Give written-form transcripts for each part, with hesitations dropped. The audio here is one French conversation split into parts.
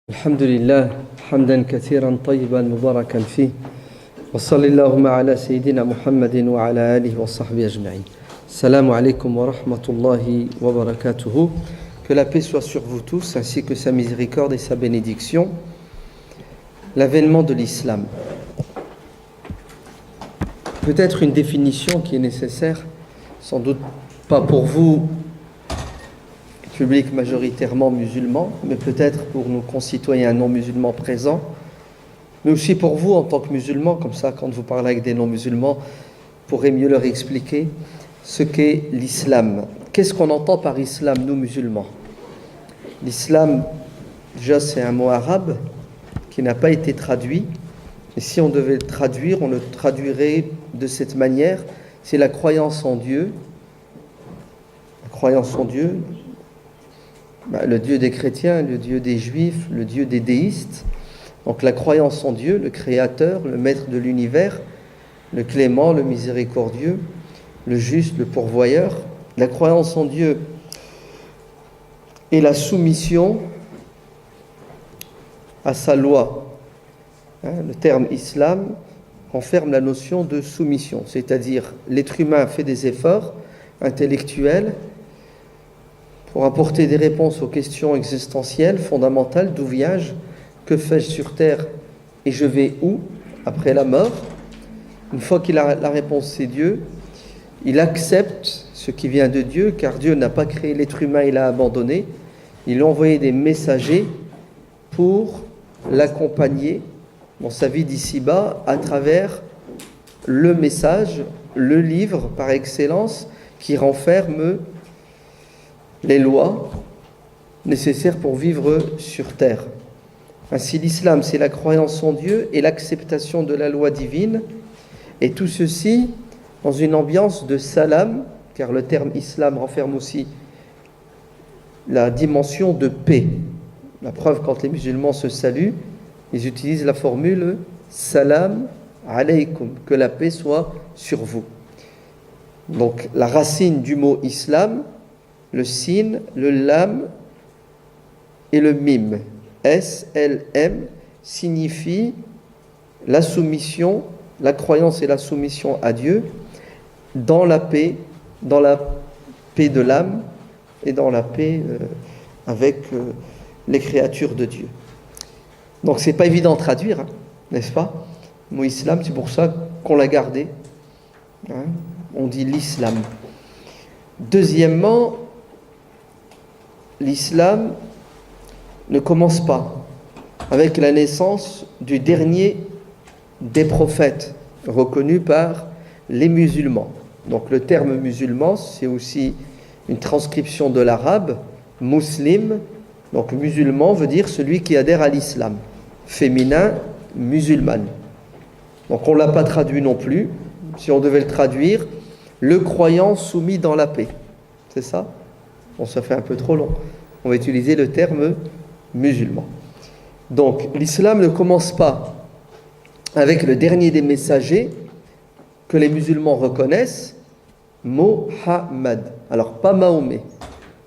الحمد لله حمدا كثيرا طيبا مباركا فيه وصلى اللهم على سيدنا محمد وعلى آله وصحبه أجمعين. Salam alaikum wa rahmatullahi wa barakatuhu. Que la paix soit sur vous tous ainsi que sa miséricorde et sa bénédiction. L'avènement de l'islam. Peut-être une définition qui est nécessaire, sans doute pas pour vous, public majoritairement musulman, mais peut-être pour nos concitoyens non musulmans présents, mais aussi pour vous en tant que musulmans, comme ça quand vous parlez avec des non musulmans, vous pourrez mieux leur expliquer ce qu'est l'islam. Qu'est-ce qu'on entend par islam, nous musulmans? L'islam, déjà c'est un mot arabe qui n'a pas été traduit, et si on devait le traduire, on le traduirait de cette manière: c'est la croyance en Dieu. La croyance en Dieu, le Dieu des chrétiens, le Dieu des juifs, le Dieu des déistes. Donc la croyance en Dieu, le créateur, le maître de l'univers, le clément, le miséricordieux, le juste, le pourvoyeur. La croyance en Dieu et la soumission à sa loi. Le terme islam renferme la notion de soumission, c'est-à-dire l'être humain fait des efforts intellectuels pour apporter des réponses aux questions existentielles, fondamentales. D'où viens-je? Que fais-je sur terre? Et je vais où après la mort? Une fois qu'il a la réponse, c'est Dieu. Il accepte ce qui vient de Dieu, car Dieu n'a pas créé l'être humain, il l'a abandonné. Il a envoyé des messagers pour l'accompagner dans sa vie d'ici-bas à travers le message, le livre par excellence qui renferme les lois nécessaires pour vivre sur terre. Ainsi, l'islam, c'est la croyance en Dieu et l'acceptation de la loi divine, et tout ceci dans une ambiance de salam, car le terme islam renferme aussi la dimension de paix. La preuve, quand les musulmans se saluent, ils utilisent la formule salam alaykum, que la paix soit sur vous. Donc la racine du mot islam, le sin, le lam et le mim, S-L-M, signifie la soumission, la croyance et la soumission à Dieu dans la paix de l'âme et dans la paix avec les créatures de Dieu. Donc c'est pas évident de traduire, n'est-ce pas? Le mot islam, c'est pour ça qu'on l'a gardé. On dit l'islam. Deuxièmement, l'islam ne commence pas avec la naissance du dernier des prophètes reconnu par les musulmans. Donc le terme musulman, c'est aussi une transcription de l'arabe, muslim. Donc musulman veut dire celui qui adhère à l'islam. Féminin, musulmane. Donc on ne l'a pas traduit non plus. Si on devait le traduire, le croyant soumis dans la paix. C'est ça? Bon, ça fait un peu trop long. On va utiliser le terme musulman. Donc l'islam ne commence pas avec le dernier des messagers que les musulmans reconnaissent, Mohammed. Alors pas Mahomet,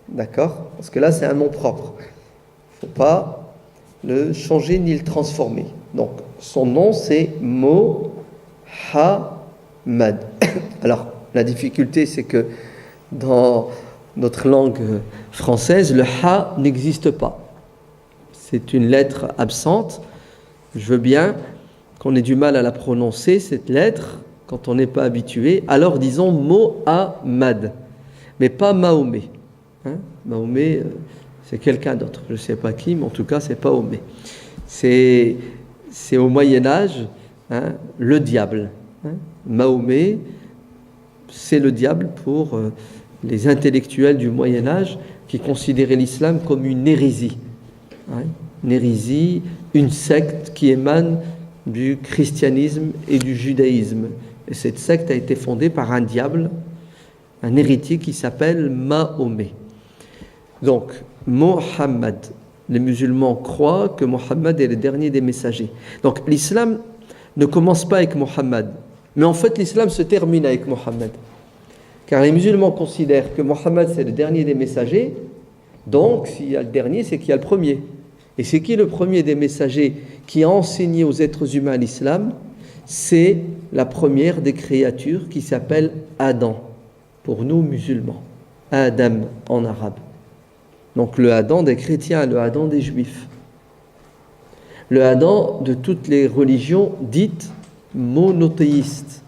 d'accord? Parce que là c'est un nom propre. Il ne faut pas le changer ni le transformer. Donc son nom c'est Mohammed. Alors la difficulté c'est que dans notre langue française, le ha n'existe pas. C'est une lettre absente. Je veux bien qu'on ait du mal à la prononcer, cette lettre, quand on n'est pas habitué. Alors disons Mohammed, mais pas Mahomet. Mahomet, c'est quelqu'un d'autre. Je ne sais pas qui, mais en tout cas, c'est pas Mahomet. C'est au Moyen-Âge, le diable. Mahomet, c'est le diable pour les intellectuels du Moyen-Âge qui considéraient l'islam comme une hérésie. Une hérésie, une secte qui émane du christianisme et du judaïsme. Et cette secte a été fondée par un diable, un hérétique qui s'appelle Mahomet. Donc, Mohammed, les musulmans croient que Mohammed est le dernier des messagers. Donc, l'islam ne commence pas avec Mohammed, mais en fait, l'islam se termine avec Mohammed. Car les musulmans considèrent que Mohammed c'est le dernier des messagers, donc s'il y a le dernier, c'est qu'il y a le premier. Et c'est qui le premier des messagers qui a enseigné aux êtres humains l'islam? C'est la première des créatures qui s'appelle Adam, pour nous musulmans. Adam en arabe. Donc le Adam des chrétiens, le Adam des juifs. Le Adam de toutes les religions dites monothéistes.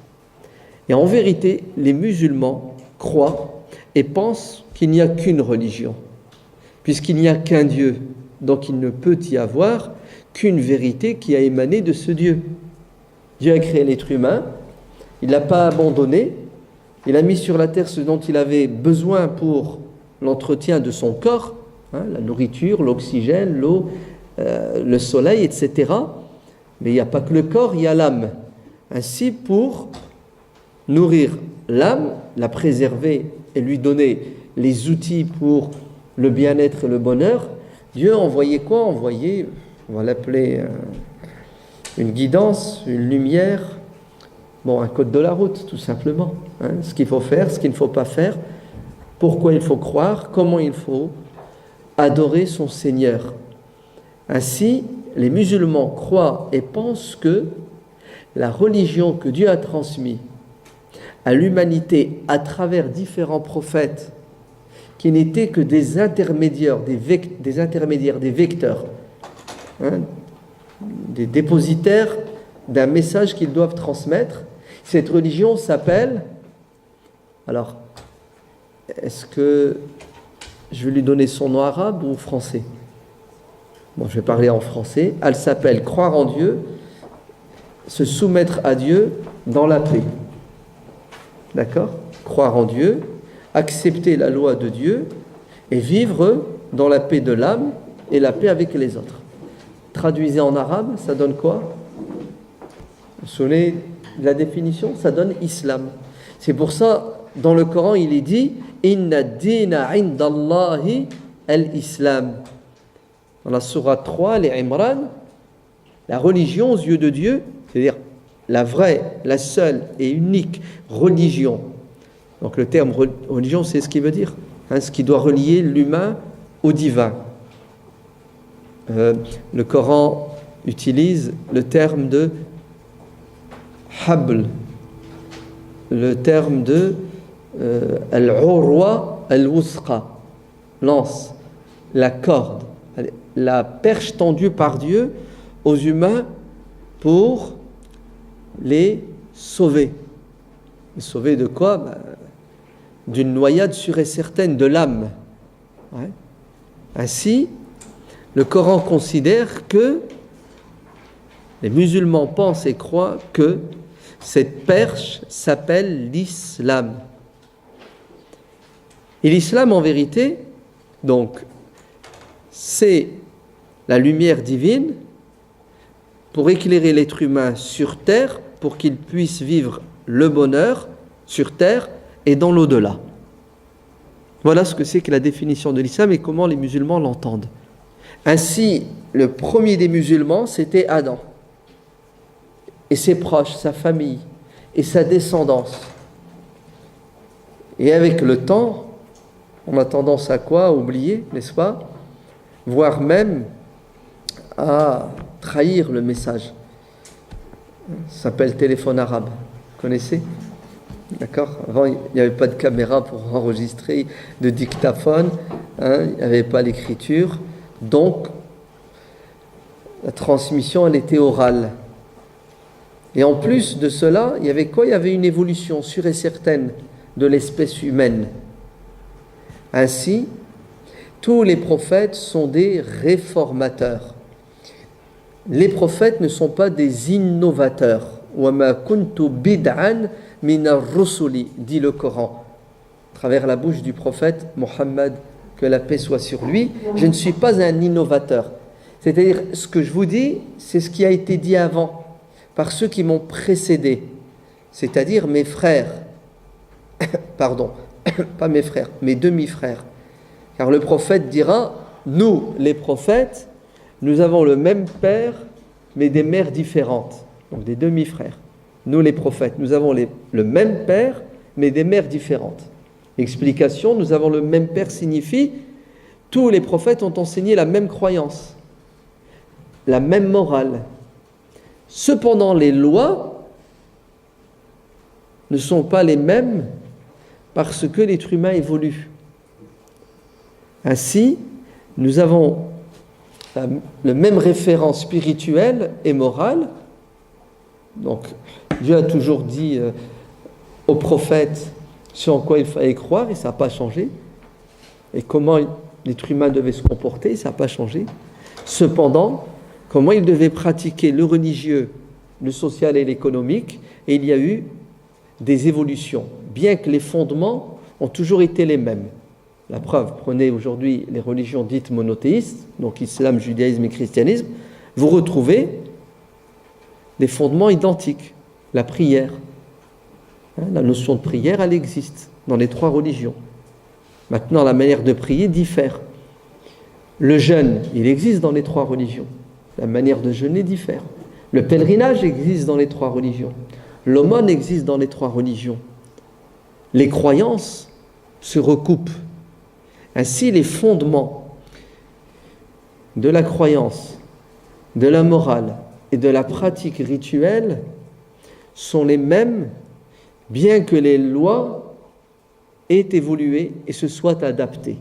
Et en vérité, les musulmans croient et pensent qu'il n'y a qu'une religion, puisqu'il n'y a qu'un Dieu. Donc il ne peut y avoir qu'une vérité qui a émané de ce Dieu. Dieu a créé l'être humain, il ne l'a pas abandonné, il a mis sur la terre ce dont il avait besoin pour l'entretien de son corps, la nourriture, l'oxygène, l'eau, le soleil, etc. Mais il n'y a pas que le corps, il y a l'âme. Ainsi, pour nourrir l'âme, la préserver et lui donner les outils pour le bien-être et le bonheur, Dieu a envoyé quoi? Envoyé, on va l'appeler une guidance, une lumière, un code de la route, tout simplement. Ce qu'il faut faire, ce qu'il ne faut pas faire, pourquoi il faut croire, comment il faut adorer son Seigneur. Ainsi, les musulmans croient et pensent que la religion que Dieu a transmise à l'humanité à travers différents prophètes, qui n'étaient que des intermédiaires, des vecteurs, des dépositaires d'un message qu'ils doivent transmettre. Cette religion s'appelle, alors, est-ce que je vais lui donner son nom arabe ou français? Je vais parler en français. Elle s'appelle croire en Dieu, se soumettre à Dieu dans la paix. D'accord? Croire en Dieu, accepter la loi de Dieu et vivre dans la paix de l'âme et la paix avec les autres. Traduisez en arabe, ça donne quoi? Vous vous souvenez de la définition? Ça donne islam. C'est pour ça, dans le Coran, il est dit « Inna dina indallahi al-islam ». Dans la sourate 3, les Imran, la religion aux yeux de Dieu, c'est-à-dire la vraie, la seule et unique religion. Donc le terme religion, c'est ce qu'il veut dire, ce qui doit relier l'humain au divin. Le Coran utilise le terme de habl, le terme de al-urwa al-wusqa, lance, la corde, la perche tendue par Dieu aux humains pour les sauver. Les sauver de quoi? D'une noyade sûre et certaine de l'âme. Ainsi, le Coran considère que les musulmans pensent et croient que cette perche s'appelle l'islam. Et l'islam, en vérité, donc, c'est la lumière divine pour éclairer l'être humain sur terre, pour qu'il puisse vivre le bonheur sur terre et dans l'au-delà. Voilà ce que c'est que la définition de l'islam et comment les musulmans l'entendent. Ainsi, le premier des musulmans, c'était Adam. Et ses proches, sa famille et sa descendance. Et avec le temps, on a tendance à quoi? À oublier, n'est-ce pas? Voire même à trahir le message. Ça s'appelle téléphone arabe. Vous connaissez? D'accord? Avant, il n'y avait pas de caméra pour enregistrer, de dictaphone, il n'y avait pas l'écriture. Donc, la transmission, elle était orale. Et en plus de cela, il y avait quoi? Il y avait une évolution sûre et certaine de l'espèce humaine. Ainsi, tous les prophètes sont des réformateurs. Les prophètes ne sont pas des innovateurs. وَمَا كُنْتُ بِدْعًا مِنَ الرُّسُلِ, dit le Coran, à travers la bouche du prophète Mohammed, que la paix soit sur lui. Je ne suis pas un innovateur. C'est-à-dire, ce que je vous dis, c'est ce qui a été dit avant, par ceux qui m'ont précédé, c'est-à-dire mes frères, pardon, pas mes frères, mes demi-frères. Car le prophète dira, nous, les prophètes, nous avons le même père, mais des mères différentes. Donc des demi-frères. Nous, les prophètes, nous avons le même père, mais des mères différentes. Explication, nous avons le même père signifie, tous les prophètes ont enseigné la même croyance. la même morale. Cependant, les lois ne sont pas les mêmes parce que l'être humain évolue. Ainsi, nous avons le même référent spirituel et moral. Donc, Dieu a toujours dit aux prophètes ce en quoi il fallait croire et ça n'a pas changé. Et comment l'être humain devait se comporter, ça n'a pas changé. Cependant, comment il devait pratiquer le religieux, le social et l'économique, et il y a eu des évolutions, bien que les fondements ont toujours été les mêmes. La preuve, prenez aujourd'hui les religions dites monothéistes, donc islam, judaïsme et christianisme, vous retrouvez des fondements identiques. La prière, la notion de prière, elle existe dans les trois religions. Maintenant, la manière de prier diffère. Le jeûne, il existe dans les trois religions. La manière de jeûner diffère. Le pèlerinage existe dans les trois religions. L'aumône existe dans les trois religions. Les croyances se recoupent. Ainsi, les fondements de la croyance, de la morale et de la pratique rituelle sont les mêmes, bien que les lois aient évolué et se soient adaptées.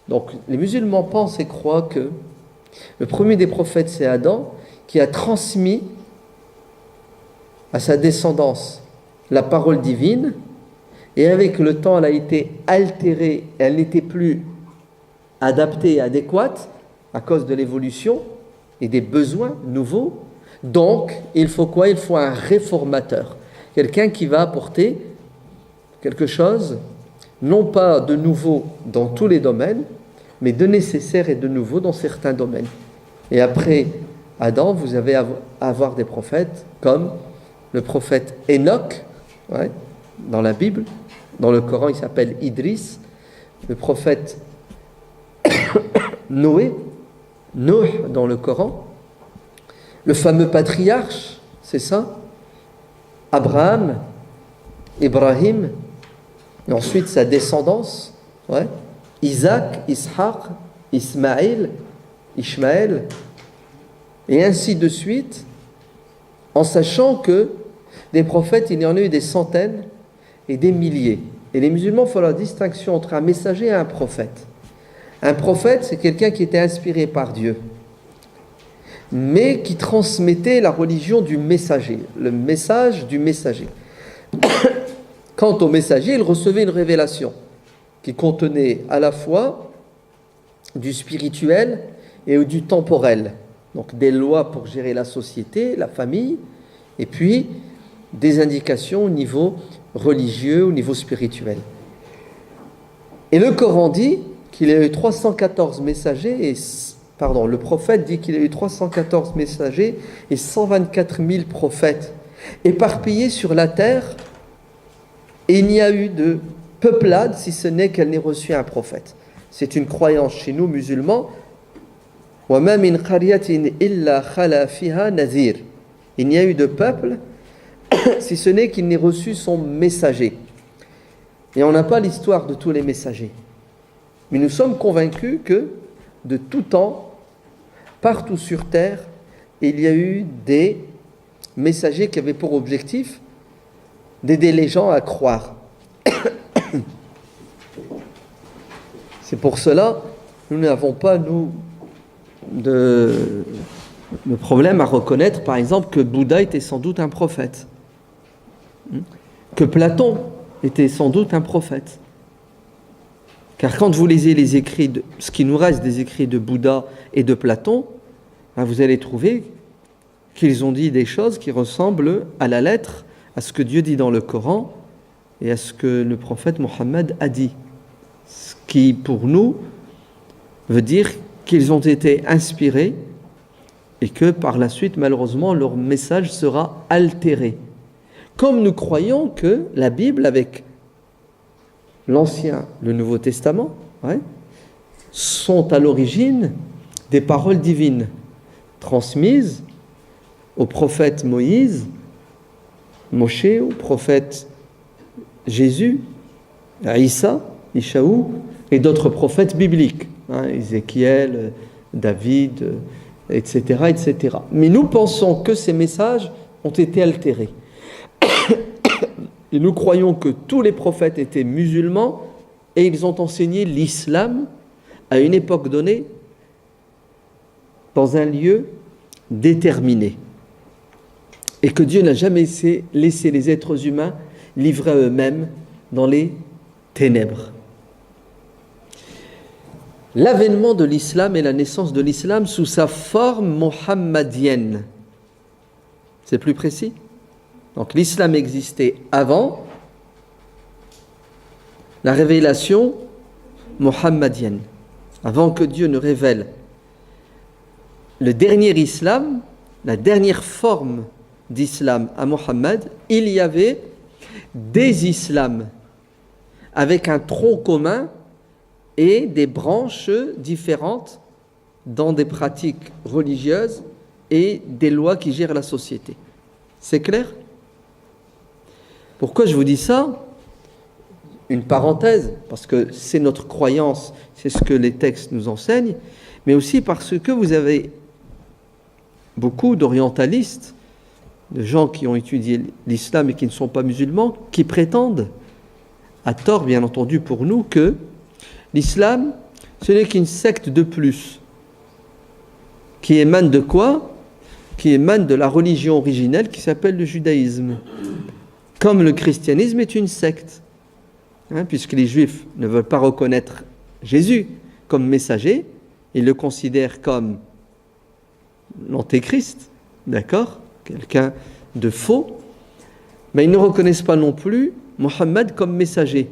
Donc, les musulmans pensent et croient que le premier des prophètes, c'est Adam, qui a transmis à sa descendance la parole divine, et avec le temps, elle a été altérée, elle n'était plus adaptée et adéquate à cause de l'évolution et des besoins nouveaux. Donc, il faut quoi? Il faut un réformateur, quelqu'un qui va apporter quelque chose, non pas de nouveau dans tous les domaines, mais de nécessaire et de nouveau dans certains domaines. Et après Adam, vous avez avoir des prophètes comme le prophète Enoch, dans la Bible. Dans le Coran, il s'appelle Idris. Le prophète Noé, Nuh dans le Coran. Le fameux patriarche, c'est ça, Abraham, Ibrahim, et ensuite sa descendance, Isaac, Ishaq, Ismaël, Ishmaël, et ainsi de suite, en sachant que des prophètes, il y en a eu des centaines et des milliers. Et les musulmans font la distinction entre un messager et un prophète. Un prophète, c'est quelqu'un qui était inspiré par Dieu, mais qui transmettait la religion du messager, le message du messager. Quant au messager, il recevait une révélation qui contenait à la fois du spirituel et du temporel. Donc des lois pour gérer la société, la famille, et puis des indications au niveau religieux, au niveau spirituel. Et le Coran dit qu'il y a eu 314 messagers, le prophète dit qu'il y a eu 314 messagers et 124 000 prophètes éparpillés sur la terre, et il n'y a eu de peuplade si ce n'est qu'elle n'ait reçu un prophète. C'est une croyance chez nous musulmans. وَمَا مِنْ قَرْيَةٍ إِلَّا خَلَا فِيهَا نَذِيرٌ. Il n'y a eu de peuple si ce n'est qu'il n'ait reçu son messager. Et on n'a pas l'histoire de tous les messagers. Mais nous sommes convaincus que de tout temps, partout sur terre, il y a eu des messagers qui avaient pour objectif d'aider les gens à croire. C'est pour cela que nous n'avons pas, nous, de problème à reconnaître, par exemple, que Bouddha était sans doute un prophète, que Platon était sans doute un prophète. Car quand vous lisez les écrits, ce qui nous reste des écrits de Bouddha et de Platon, vous allez trouver qu'ils ont dit des choses qui ressemblent à la lettre à ce que Dieu dit dans le Coran et à ce que le prophète Mohammed a dit. Ce qui, pour nous, veut dire qu'ils ont été inspirés et que par la suite, malheureusement, leur message sera altéré. Comme nous croyons que la Bible, avec l'Ancien, le Nouveau Testament, sont à l'origine des paroles divines transmises au prophète Moïse, Moshe, au prophète Jésus, à Issa, Ishaou, et d'autres prophètes bibliques, Ézéchiel, David, etc., etc. Mais nous pensons que ces messages ont été altérés. Et nous croyons que tous les prophètes étaient musulmans et ils ont enseigné l'islam à une époque donnée, dans un lieu déterminé. Et que Dieu n'a jamais laissé les êtres humains livrés à eux-mêmes dans les ténèbres. L'avènement de l'islam et la naissance de l'islam sous sa forme mohammadienne. C'est plus précis? Donc l'islam existait avant la révélation mohammadienne, avant que Dieu ne révèle le dernier islam, la dernière forme d'islam à Mohammed. Il y avait des islams avec un tronc commun et des branches différentes dans des pratiques religieuses et des lois qui gèrent la société. C'est clair? Pourquoi je vous dis ça? Une parenthèse, parce que c'est notre croyance, c'est ce que les textes nous enseignent, mais aussi parce que vous avez beaucoup d'orientalistes, de gens qui ont étudié l'islam et qui ne sont pas musulmans, qui prétendent, à tort bien entendu pour nous, que l'islam, ce n'est qu'une secte de plus, qui émane de quoi? Qui émane de la religion originelle qui s'appelle le judaïsme. Comme le christianisme est une secte, puisque les juifs ne veulent pas reconnaître Jésus comme messager, ils le considèrent comme l'antéchrist, d'accord? Quelqu'un de faux, mais ils ne reconnaissent pas non plus Mohammed comme messager.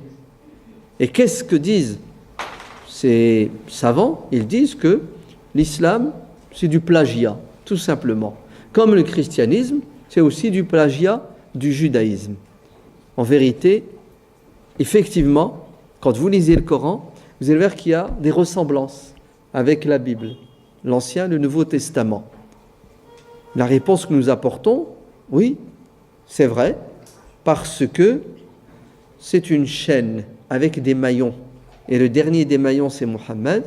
Et qu'est-ce que disent ces savants? Ils disent que l'islam, c'est du plagiat, tout simplement. Comme le christianisme, c'est aussi du plagiat du judaïsme. En vérité, effectivement, quand vous lisez le Coran, vous allez voir qu'il y a des ressemblances avec la Bible, l'Ancien et le Nouveau Testament. La réponse que nous apportons, oui, c'est vrai, parce que c'est une chaîne avec des maillons. Et le dernier des maillons, c'est Mohammed.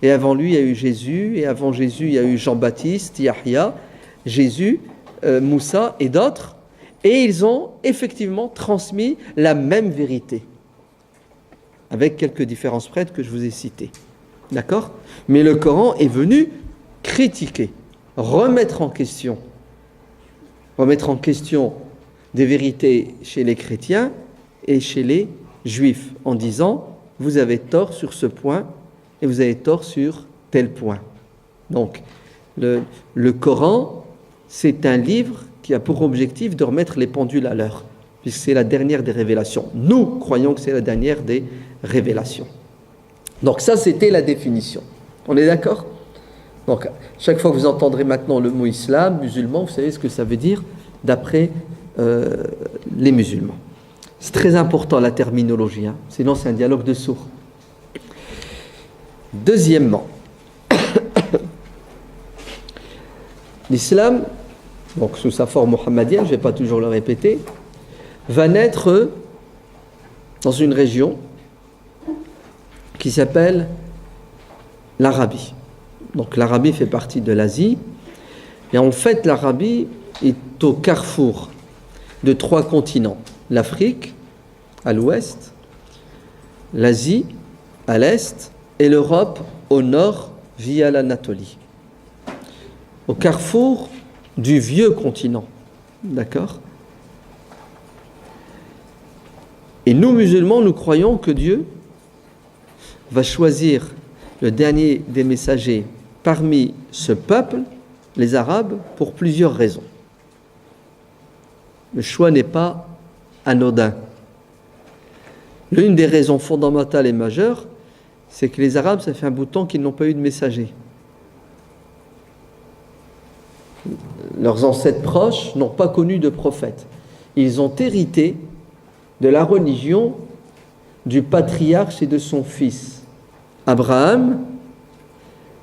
Et avant lui, il y a eu Jésus. Et avant Jésus, il y a eu Jean-Baptiste, Yahya, Jésus, Moussa et d'autres. Et ils ont effectivement transmis la même vérité, avec quelques différences près que je vous ai citées. D'accord? Mais le Coran est venu critiquer, remettre en question des vérités chez les chrétiens et chez les juifs, en disant, vous avez tort sur ce point et vous avez tort sur tel point. Donc, le Coran, c'est un livre qui a pour objectif de remettre les pendules à l'heure, puisque c'est la dernière des révélations. Nous croyons que c'est la dernière des révélations. Donc ça, c'était la définition. On est d'accord? Donc, chaque fois que vous entendrez maintenant le mot islam, musulman, vous savez ce que ça veut dire d'après les musulmans. C'est très important la terminologie, sinon c'est un dialogue de sourds. Deuxièmement, l'islam, donc sous sa forme mohammadienne, je ne vais pas toujours le répéter, va naître dans une région qui s'appelle l'Arabie. Donc l'Arabie fait partie de l'Asie, et en fait l'Arabie est au carrefour de 3 continents. L'Afrique à l'ouest, l'Asie à l'est et l'Europe au nord via l'Anatolie. Au carrefour du vieux continent, d'accord? Et nous musulmans, nous croyons que Dieu va choisir le dernier des messagers parmi ce peuple, les Arabes, pour plusieurs raisons. Le choix n'est pas anodin. L'une des raisons fondamentales et majeures, c'est que les Arabes, ça fait un bout de temps qu'ils n'ont pas eu de messager. Leurs ancêtres proches n'ont pas connu de prophète. Ils ont hérité de la religion du patriarche et de son fils, Abraham,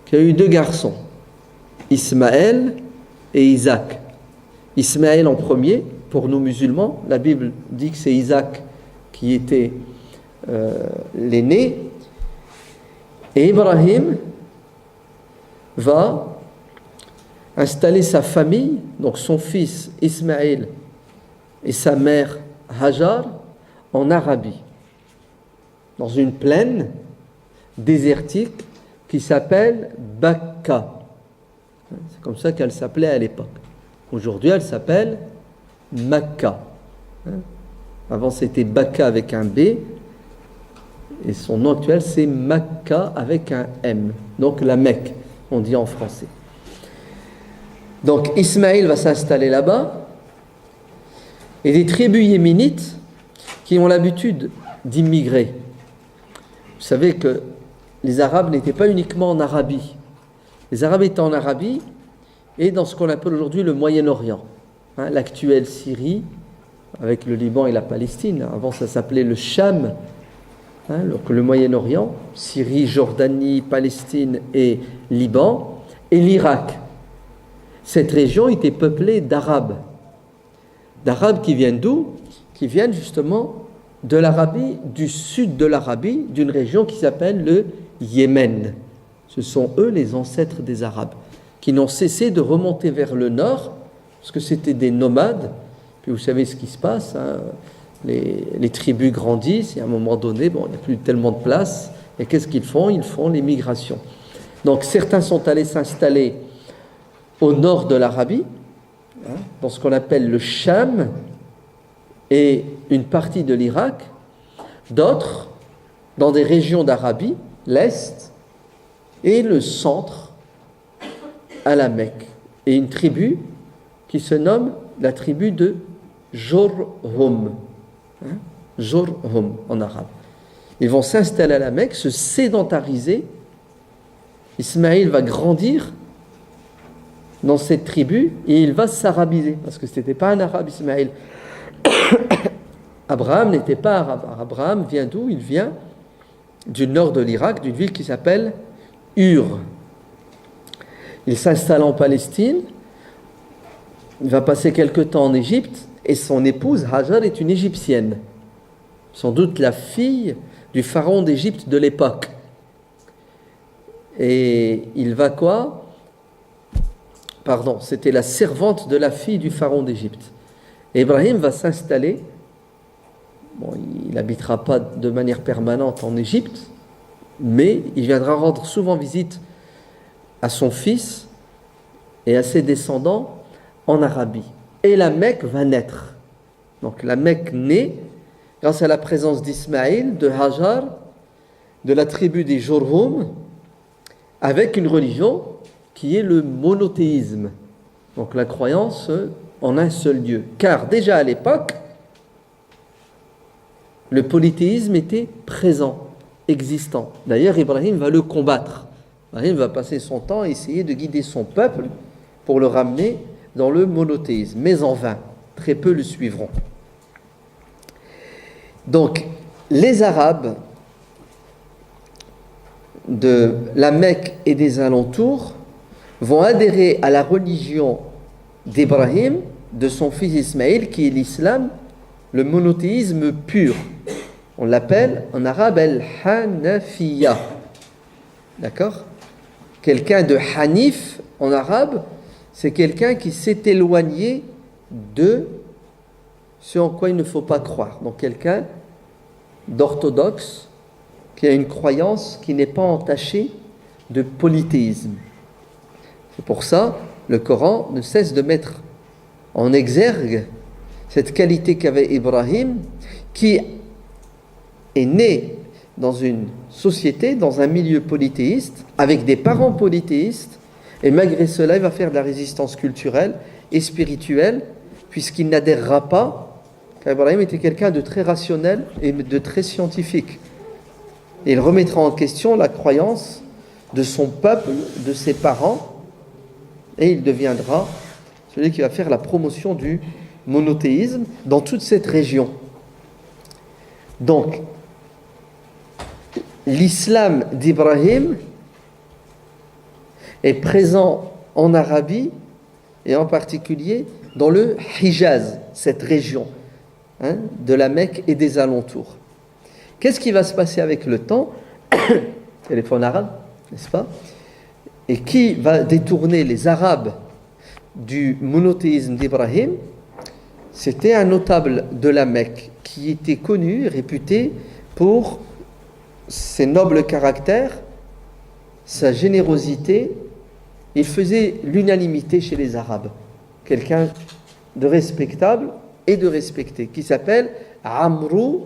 qui a eu 2 garçons, Ismaël et Isaac. Ismaël en premier, pour nous musulmans, la Bible dit que c'est Isaac qui était l'aîné, et Ibrahim va installer sa famille, donc son fils Ismaïl et sa mère Hajar, en Arabie, dans une plaine désertique qui s'appelle Bakka. C'est comme ça qu'elle s'appelait à l'époque. Aujourd'hui, elle s'appelle Makka. Avant, c'était Bakka avec un B, et son nom actuel, c'est Makka avec un M. Donc la Mecque, on dit en français. Donc Ismaïl va s'installer là-bas, et des tribus yéménites qui ont l'habitude d'immigrer. Vous savez que les Arabes n'étaient pas uniquement en Arabie. Les Arabes étaient en Arabie et dans ce qu'on appelle aujourd'hui le Moyen-Orient, l'actuelle Syrie, avec le Liban et la Palestine. Avant, ça s'appelait le Cham, donc le Moyen-Orient, Syrie, Jordanie, Palestine et Liban, et l'Irak. Cette région était peuplée d'Arabes. D'Arabes qui viennent d'où? Qui viennent justement de l'Arabie, du sud de l'Arabie, d'une région qui s'appelle le Yémen. Ce sont eux les ancêtres des Arabes, qui n'ont cessé de remonter vers le nord, parce que c'était des nomades. Puis vous savez ce qui se passe, les tribus grandissent, et à un moment donné, il n'y a plus tellement de place, et qu'est-ce qu'ils font? Ils font les migrations. Donc certains sont allés s'installer au nord de l'Arabie, dans ce qu'on appelle le Cham, et une partie de l'Irak, d'autres dans des régions d'Arabie, l'Est, et le centre à la Mecque, et une tribu qui se nomme la tribu de Jurhum. Jurhum en arabe. Ils vont s'installer à la Mecque, se sédentariser. Ismaïl va grandir dans cette tribu et il va s'arabiser, parce que ce n'était pas un arabe, Ismaïl. Abraham n'était pas arabe. Abraham vient d'où? Il vient du nord de l'Irak, d'une ville qui s'appelle Ur. Il s'installe en Palestine, il va passer quelque temps en Égypte, et son épouse, Hajar, est une Égyptienne. Sans doute la fille du pharaon d'Égypte de l'époque. Et il va quoi? Pardon, c'était la servante de la fille du pharaon d'Égypte. Et Ibrahim va s'installer, il n'habitera pas de manière permanente en Égypte, mais il viendra rendre souvent visite à son fils et à ses descendants en Arabie. Et la Mecque va naître. Donc la Mecque naît grâce à la présence d'Ismaïl, de Hajar, de la tribu des Jurhum, avec une religion qui est le monothéisme. Donc la croyance en un seul Dieu. Car déjà à l'époque, le polythéisme était présent, existant. D'ailleurs, Ibrahim va le combattre. Ibrahim va passer son temps à essayer de guider son peuple pour le ramener dans le monothéisme, mais en vain. Très peu le suivront. Donc, les Arabes de la Mecque et des alentours vont adhérer à la religion d'Ibrahim, de son fils Ismaïl, qui est l'islam, le monothéisme pur. On l'appelle en arabe al-Hanafiya. D'accord? Quelqu'un de Hanif en arabe, c'est quelqu'un qui s'est éloigné de ce en quoi il ne faut pas croire. Donc quelqu'un d'orthodoxe qui a une croyance qui n'est pas entachée de polythéisme. C'est pour ça le Coran ne cesse de mettre en exergue cette qualité qu'avait Ibrahim, qui est né dans une société, dans un milieu polythéiste, avec des parents polythéistes, et malgré cela, il va faire de la résistance culturelle et spirituelle, puisqu'il n'adhérera pas, car Ibrahim était quelqu'un de très rationnel et de très scientifique. Et il remettra en question la croyance de son peuple, de ses parents, et il deviendra celui qui va faire la promotion du monothéisme dans toute cette région. Donc, l'islam d'Ibrahim est présent en Arabie et en particulier dans le Hijaz, cette région de la Mecque et des alentours. Qu'est-ce qui va se passer avec le temps? Téléphone arabe, n'est-ce pas? Et qui va détourner les Arabes du monothéisme d'Ibrahim, c'était un notable de la Mecque qui était connu, réputé pour ses nobles caractères, sa générosité. Il faisait l'unanimité chez les Arabes. Quelqu'un de respectable et de respecté, qui s'appelle Amru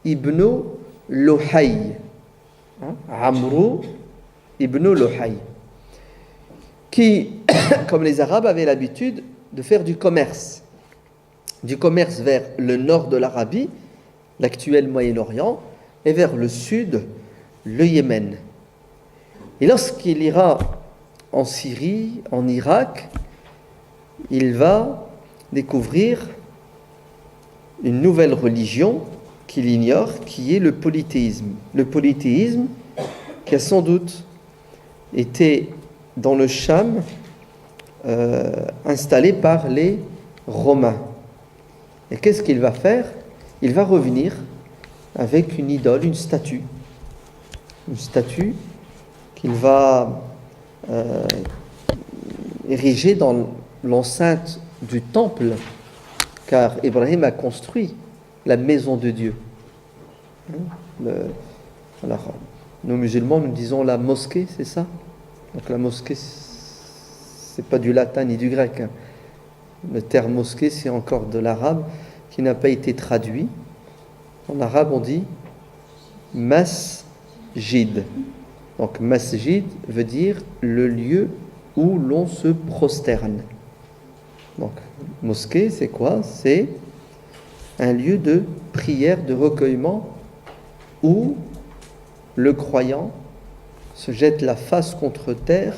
ibn Luhay. Amru ibn Luhay. Qui, comme les Arabes, avaient l'habitude de faire du commerce vers le nord de l'Arabie, l'actuel Moyen-Orient, et vers le sud, le Yémen. Et lorsqu'il ira en Syrie, en Irak, il va découvrir une nouvelle religion qu'il ignore, qui est le polythéisme. Le polythéisme qui a sans doute été dans le Cham installé par les Romains. Et qu'est-ce qu'il va faire? Il va revenir avec une idole, une statue qu'il va ériger dans l'enceinte du temple, car Ibrahim a construit la maison de Dieu. Alors, nous musulmans, nous disons la mosquée, c'est ça? Donc la mosquée, c'est pas du latin ni du grec. Le terme mosquée, c'est encore de l'arabe qui n'a pas été traduit. En arabe, on dit masjid. Donc masjid veut dire le lieu où l'on se prosterne. Donc mosquée, c'est quoi? C'est un lieu de prière, de recueillement où le croyant se jette la face contre terre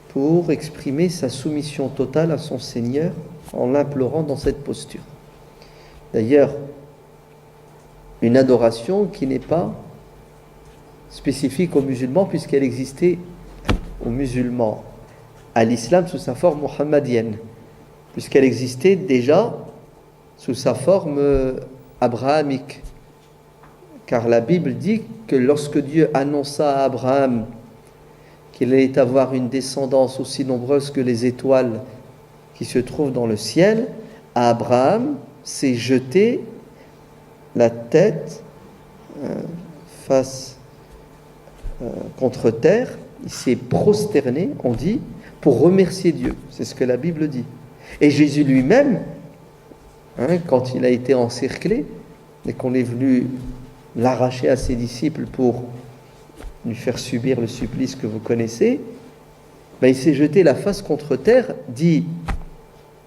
pour exprimer sa soumission totale à son Seigneur en l'implorant dans cette posture. D'ailleurs, une adoration qui n'est pas spécifique aux musulmans puisqu'elle existait aux musulmans, à l'islam sous sa forme mohammadienne, puisqu'elle existait déjà sous sa forme abrahamique. Car la Bible dit que lorsque Dieu annonça à Abraham qu'il allait avoir une descendance aussi nombreuse que les étoiles qui se trouvent dans le ciel, Abraham s'est jeté la tête face contre terre, il s'est prosterné, on dit, pour remercier Dieu. C'est ce que la Bible dit. Et Jésus lui-même, quand il a été encerclé et qu'on est venu l'arracher à ses disciples pour lui faire subir le supplice que vous connaissez, il s'est jeté la face contre terre, disent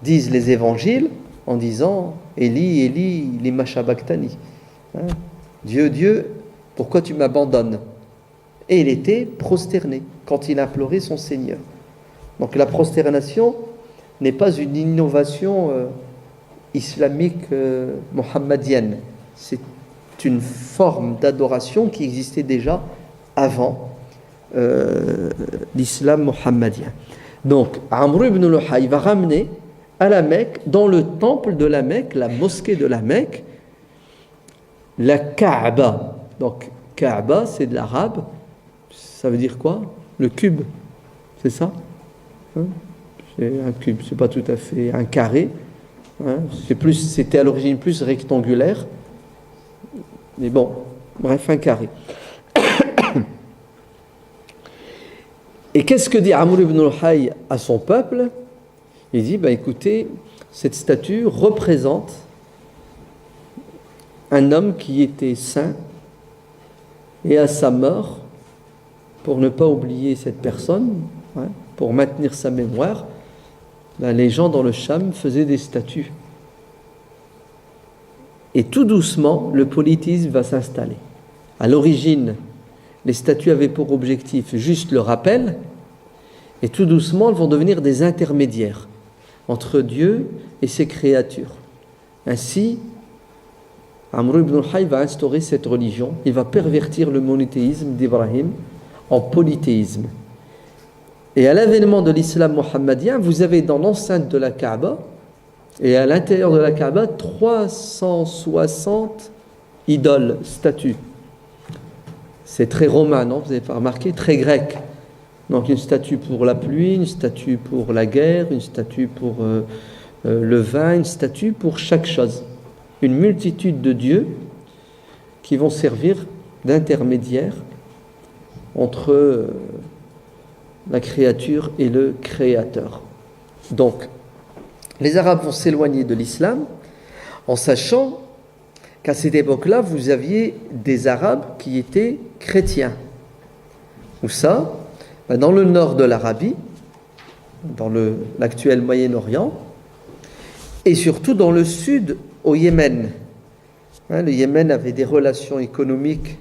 les évangiles, en disant « Eli, Eli, lima sabachthani » Dieu, Dieu, pourquoi tu m'abandonnes? Et il était prosterné quand il implorait son Seigneur. Donc la prosternation n'est pas une innovation islamique mohammadienne. C'est une forme d'adoration qui existait déjà avant l'islam mohammadien. Donc Amr ibn Luhay va ramener à la Mecque, dans le temple de la Mecque, la mosquée de la Mecque, la Kaaba. Donc Kaaba, c'est de l'arabe. Ça veut dire quoi? Le cube, c'est ça? C'est un cube, c'est pas tout à fait un carré. C'était à l'origine plus rectangulaire. Mais bon, bref, un carré. Et qu'est-ce que dit Amr ibn Luhay à son peuple? Il dit, écoutez, cette statue représente un homme qui était saint, et à sa mort, pour ne pas oublier cette personne, pour maintenir sa mémoire, les gens dans le Cham faisaient des statues. Et tout doucement, le polythéisme va s'installer. À l'origine, les statues avaient pour objectif juste le rappel, et tout doucement, elles vont devenir des intermédiaires entre Dieu et ses créatures. Ainsi, Amr ibn Luhay va instaurer cette religion, il va pervertir le monothéisme d'Ibrahim en polythéisme. Et à l'avènement de l'islam mohammadien, vous avez dans l'enceinte de la Kaaba, et à l'intérieur de la Kaaba, 360 idoles, statues. C'est très romain, non? Vous n'avez pas remarqué? Très grec. Donc une statue pour la pluie, une statue pour la guerre, une statue pour le vin, une statue pour chaque chose. Une multitude de dieux qui vont servir d'intermédiaire entre la créature et le créateur. Donc, les Arabes vont s'éloigner de l'islam en sachant qu'à cette époque-là, vous aviez des Arabes qui étaient chrétiens. Où ça? Dans le nord de l'Arabie, dans l'actuel Moyen-Orient, et surtout dans le sud, au Yémen. Le Yémen avait des relations économiques,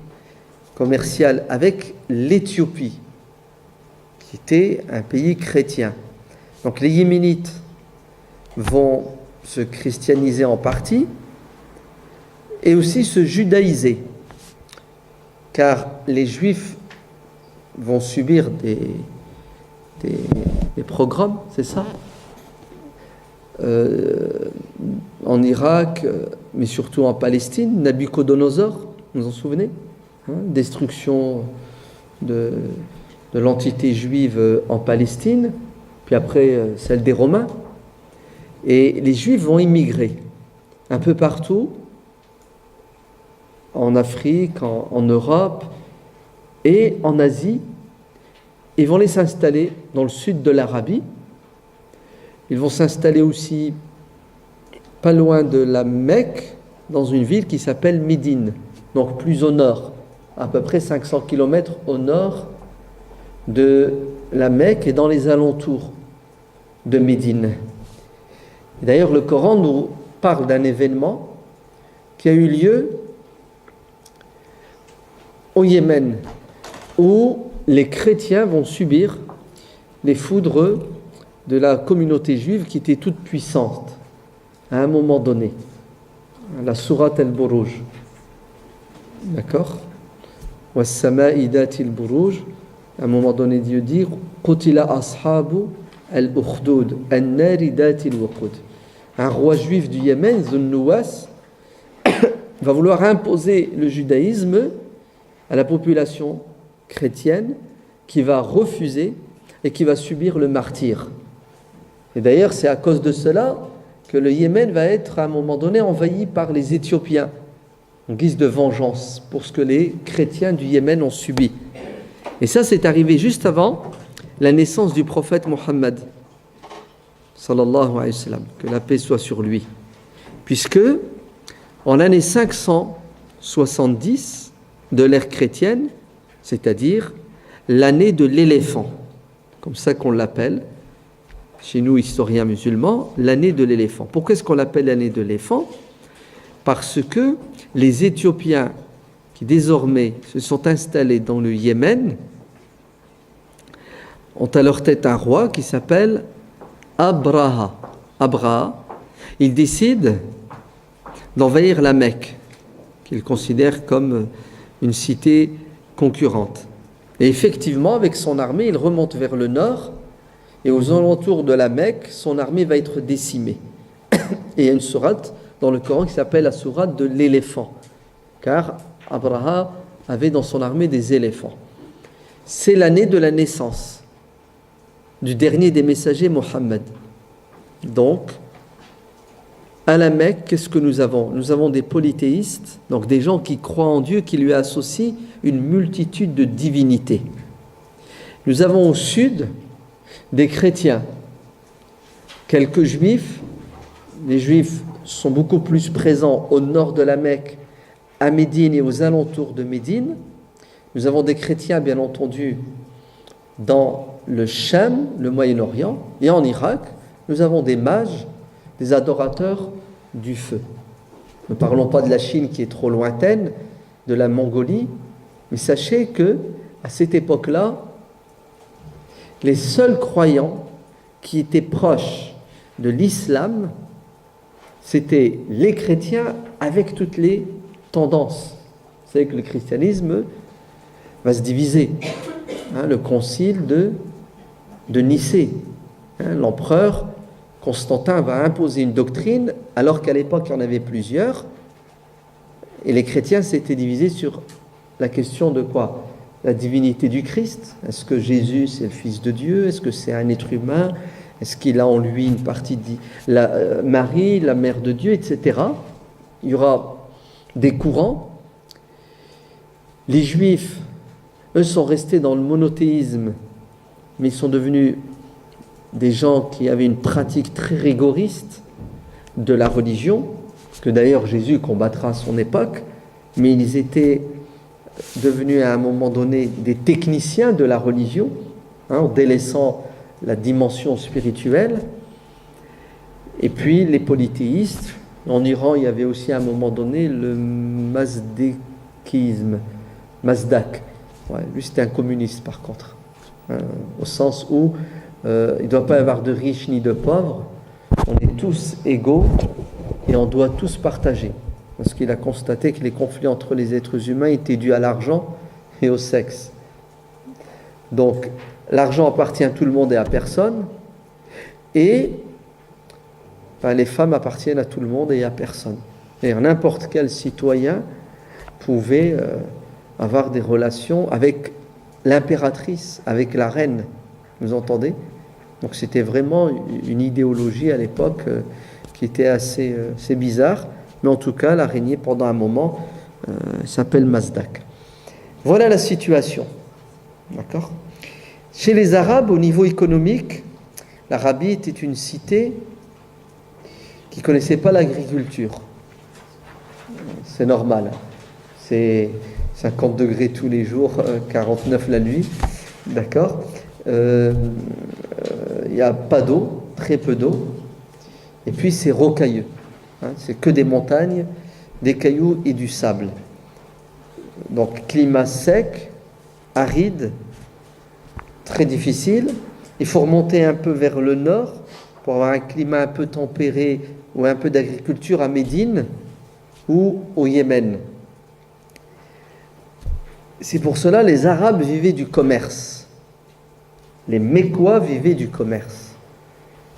commerciales avec l'Éthiopie, qui était un pays chrétien. Donc les Yéménites vont se christianiser en partie et aussi se judaïser, car les Juifs vont subir des pogroms, c'est ça, en Irak, mais surtout en Palestine. Nabucodonosor, vous vous en souvenez, destruction de l'entité juive en Palestine, puis après celle des Romains. Et les Juifs vont immigrer un peu partout, en Afrique, en Europe et en Asie. Ils vont aller s'installer dans le sud de l'Arabie. Ils vont s'installer aussi pas loin de la Mecque, dans une ville qui s'appelle Médine, donc plus au nord, à peu près 500 km au nord de la Mecque et dans les alentours de Médine. Et d'ailleurs, le Coran nous parle d'un événement qui a eu lieu au Yémen, où les chrétiens vont subir les foudres de la communauté juive qui était toute puissante à un moment donné. La sourate al-Buruj. D'accord? Was-sama'i dhatil buruj. À un moment donné, Dieu dit Qutila ashabu al-ukhdud an-nari dhatil wuqud. Un roi juif du Yémen, Zun-Nuwas, va vouloir imposer le judaïsme à la population chrétienne qui va refuser et qui va subir le martyre. Et d'ailleurs, c'est à cause de cela que le Yémen va être à un moment donné envahi par les Éthiopiens en guise de vengeance pour ce que les chrétiens du Yémen ont subi. Et ça, c'est arrivé juste avant la naissance du prophète Mohammed, sallallahu alayhi wa sallam, que la paix soit sur lui. Puisque, en l'année 570 de l'ère chrétienne, c'est-à-dire l'année de l'éléphant, comme ça qu'on l'appelle, chez nous, historiens musulmans, l'année de l'éléphant. Pourquoi est-ce qu'on l'appelle l'année de l'éléphant? Parce que les Éthiopiens, qui désormais se sont installés dans le Yémen, ont à leur tête un roi qui s'appelle Abraha. Abraha, il décide d'envahir la Mecque, qu'il considère comme une cité concurrente. Et effectivement, avec son armée, il remonte vers le nord, et aux alentours de la Mecque, son armée va être décimée. Et il y a une sourate dans le Coran qui s'appelle la sourate de l'éléphant, car Abraha avait dans son armée des éléphants. C'est l'année de la naissance du dernier des messagers, Mohammed. Donc, à la Mecque, qu'est-ce que nous avons? Nous avons des polythéistes, donc des gens qui croient en Dieu, qui lui associent une multitude de divinités. Nous avons au sud des chrétiens, quelques juifs. Les juifs sont beaucoup plus présents au nord de la Mecque, à Médine et aux alentours de Médine. Nous avons des chrétiens, bien entendu, dans le Cham, le Moyen-Orient, et en Irak, nous avons des mages, des adorateurs du feu. Ne parlons pas de la Chine qui est trop lointaine, de la Mongolie, mais sachez que à cette époque-là, les seuls croyants qui étaient proches de l'islam, c'était les chrétiens avec toutes les tendances. Vous savez que le christianisme va se diviser. Le concile de Nicée, l'empereur Constantin va imposer une doctrine, alors qu'à l'époque il y en avait plusieurs, et les chrétiens s'étaient divisés sur la question de quoi? la divinité du Christ. Est-ce que Jésus, c'est le Fils de Dieu? Est-ce que c'est un être humain? Est-ce qu'il a en lui une partie de Marie, la mère de Dieu, etc. Il y aura des courants. Les Juifs, eux, sont restés dans le monothéisme, mais ils sont devenus des gens qui avaient une pratique très rigoriste de la religion, que d'ailleurs Jésus combattra à son époque, mais ils étaient devenus à un moment donné des techniciens de la religion, en délaissant la dimension spirituelle. Et puis les polythéistes, en Iran il y avait aussi à un moment donné le mazdékisme, Mazdak. Ouais, lui c'était un communiste par contre, au sens où il ne doit pas y avoir de riches ni de pauvres, on est tous égaux et on doit tous partager. Parce qu'il a constaté que les conflits entre les êtres humains étaient dus à l'argent et au sexe. Donc, l'argent appartient à tout le monde et à personne, et les femmes appartiennent à tout le monde et à personne. Et n'importe quel citoyen pouvait avoir des relations avec l'impératrice, avec la reine. Vous entendez? Donc, c'était vraiment une idéologie à l'époque qui était assez bizarre. Mais en tout cas, elle a régné pendant un moment, s'appelle Mazdak. Voilà la situation. D'accord? Chez les Arabes, au niveau économique, l'Arabie était une cité qui ne connaissait pas l'agriculture. C'est normal. C'est 50 degrés tous les jours, 49 la nuit. D'accord? Il n'y a pas d'eau, très peu d'eau. Et puis c'est rocailleux. C'est que des montagnes, des cailloux et du sable. Donc climat sec, aride, très difficile. Il faut remonter un peu vers le nord pour avoir un climat un peu tempéré ou un peu d'agriculture à Médine ou au Yémen. C'est pour cela que les Arabes vivaient du commerce. Les Mécois vivaient du commerce.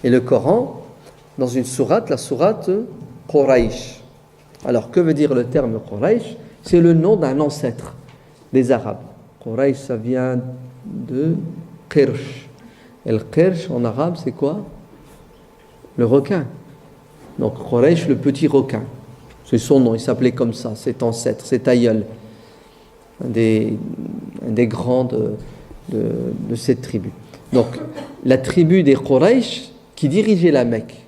Et le Coran, dans une sourate, la sourate Quraysh. Alors, que veut dire le terme Quraysh? C'est le nom d'un ancêtre des Arabes. Quraysh, ça vient de Qirsh. Et le Qirsh, en arabe, c'est quoi? Le requin. Donc, Quraysh, le petit requin. C'est son nom, il s'appelait comme ça, cet ancêtre, cet aïeul. Un des grands de cette tribu. Donc, la tribu des Quraysh qui dirigeait la Mecque.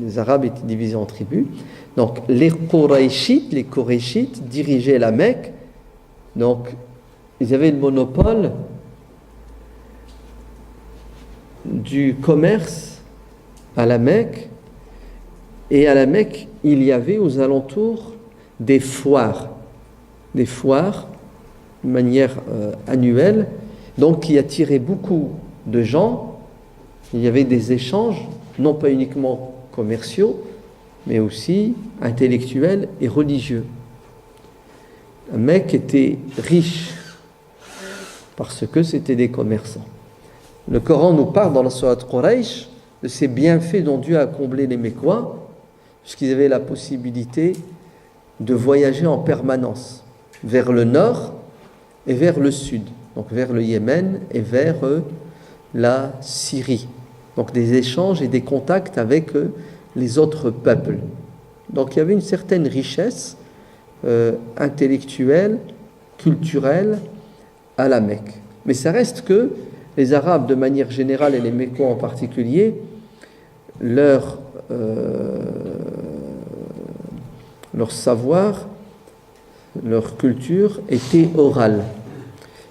Les Arabes étaient divisés en tribus. Donc, les Qurayshites dirigeaient la Mecque. Donc, ils avaient le monopole du commerce à la Mecque. Et à la Mecque, il y avait aux alentours des foires. Des foires, de manière annuelle, donc qui attiraient beaucoup de gens. Il y avait des échanges, non pas uniquement commerciaux, mais aussi intellectuels et religieux. La Mecque était riche parce que c'était des commerçants. Le Coran nous parle dans la sourate Quraysh de ces bienfaits dont Dieu a comblé les Mécois, puisqu'ils avaient la possibilité de voyager en permanence vers le nord et vers le sud, donc vers le Yémen et vers la Syrie. Donc des échanges et des contacts avec les autres peuples. Donc il y avait une certaine richesse intellectuelle, culturelle à la Mecque. Mais ça reste que les Arabes de manière générale et les Mécois en particulier, leur savoir, leur culture était orale.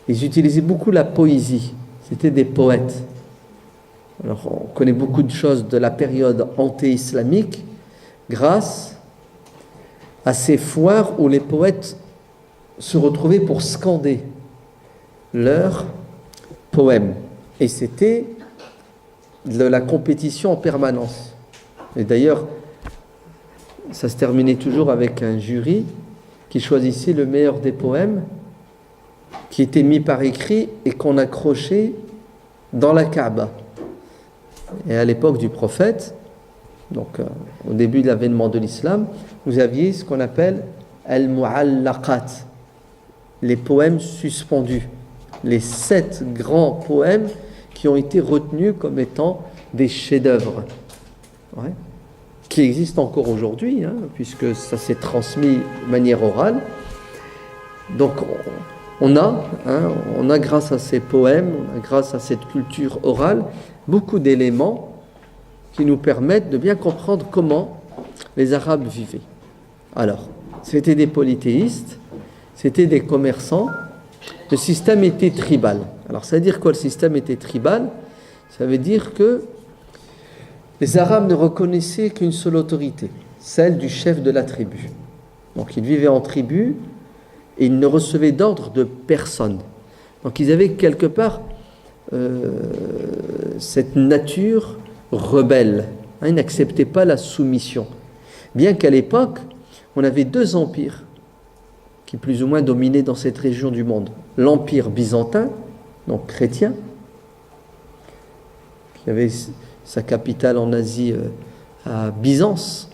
Ils utilisaient beaucoup la poésie. C'était des poètes. Alors, on connaît beaucoup de choses de la période anté-islamique grâce à ces foires où les poètes se retrouvaient pour scander leurs poèmes. Et c'était de la compétition en permanence. Et d'ailleurs, ça se terminait toujours avec un jury qui choisissait le meilleur des poèmes qui était mis par écrit et qu'on accrochait dans la Kaaba. Et à l'époque du prophète, donc au début de l'avènement de l'islam, vous aviez ce qu'on appelle al-mu'allaqat. les poèmes suspendus, les 7 grands poèmes qui ont été retenus comme étant des chefs-d'œuvre, ouais, qui existent encore aujourd'hui, hein, puisque ça s'est transmis de manière orale. Donc on a grâce à ces poèmes, grâce à cette culture orale, beaucoup d'éléments qui nous permettent de bien comprendre comment les Arabes vivaient. Alors, c'était des polythéistes, c'était des commerçants, le système était tribal. Alors, ça veut dire quoi, le système était tribal? Ça veut dire que les Arabes ne reconnaissaient qu'une seule autorité, celle du chef de la tribu. Donc, ils vivaient en tribu et ils ne recevaient d'ordre de personne. Donc, ils avaient quelque part cette nature rebelle. Ils n'acceptaient pas la soumission. Bien qu'à l'époque, on avait 2 empires qui plus ou moins dominaient dans cette région du monde. L'empire byzantin, donc chrétien, qui avait sa capitale en Asie à Byzance,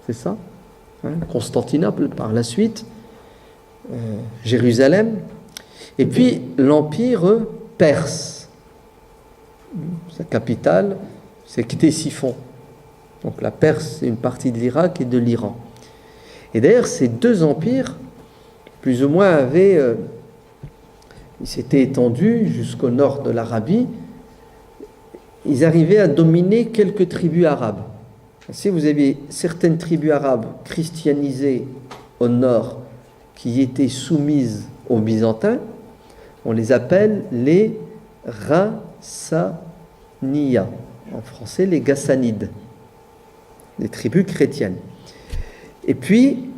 c'est ça, hein, Constantinople par la suite, Jérusalem, et puis l'empire perse. Sa capitale, c'est Ctésiphon. Donc la Perse, c'est une partie de l'Irak et de l'Iran. Et d'ailleurs, ces 2 empires, plus ou moins, ils s'étaient étendus jusqu'au nord de l'Arabie. Ils arrivaient à dominer quelques tribus arabes. Si vous aviez certaines tribus arabes christianisées au nord qui étaient soumises aux Byzantins, on les appelle les Ghassaniya. En français, les Ghassanides, les tribus chrétiennes. Et puis,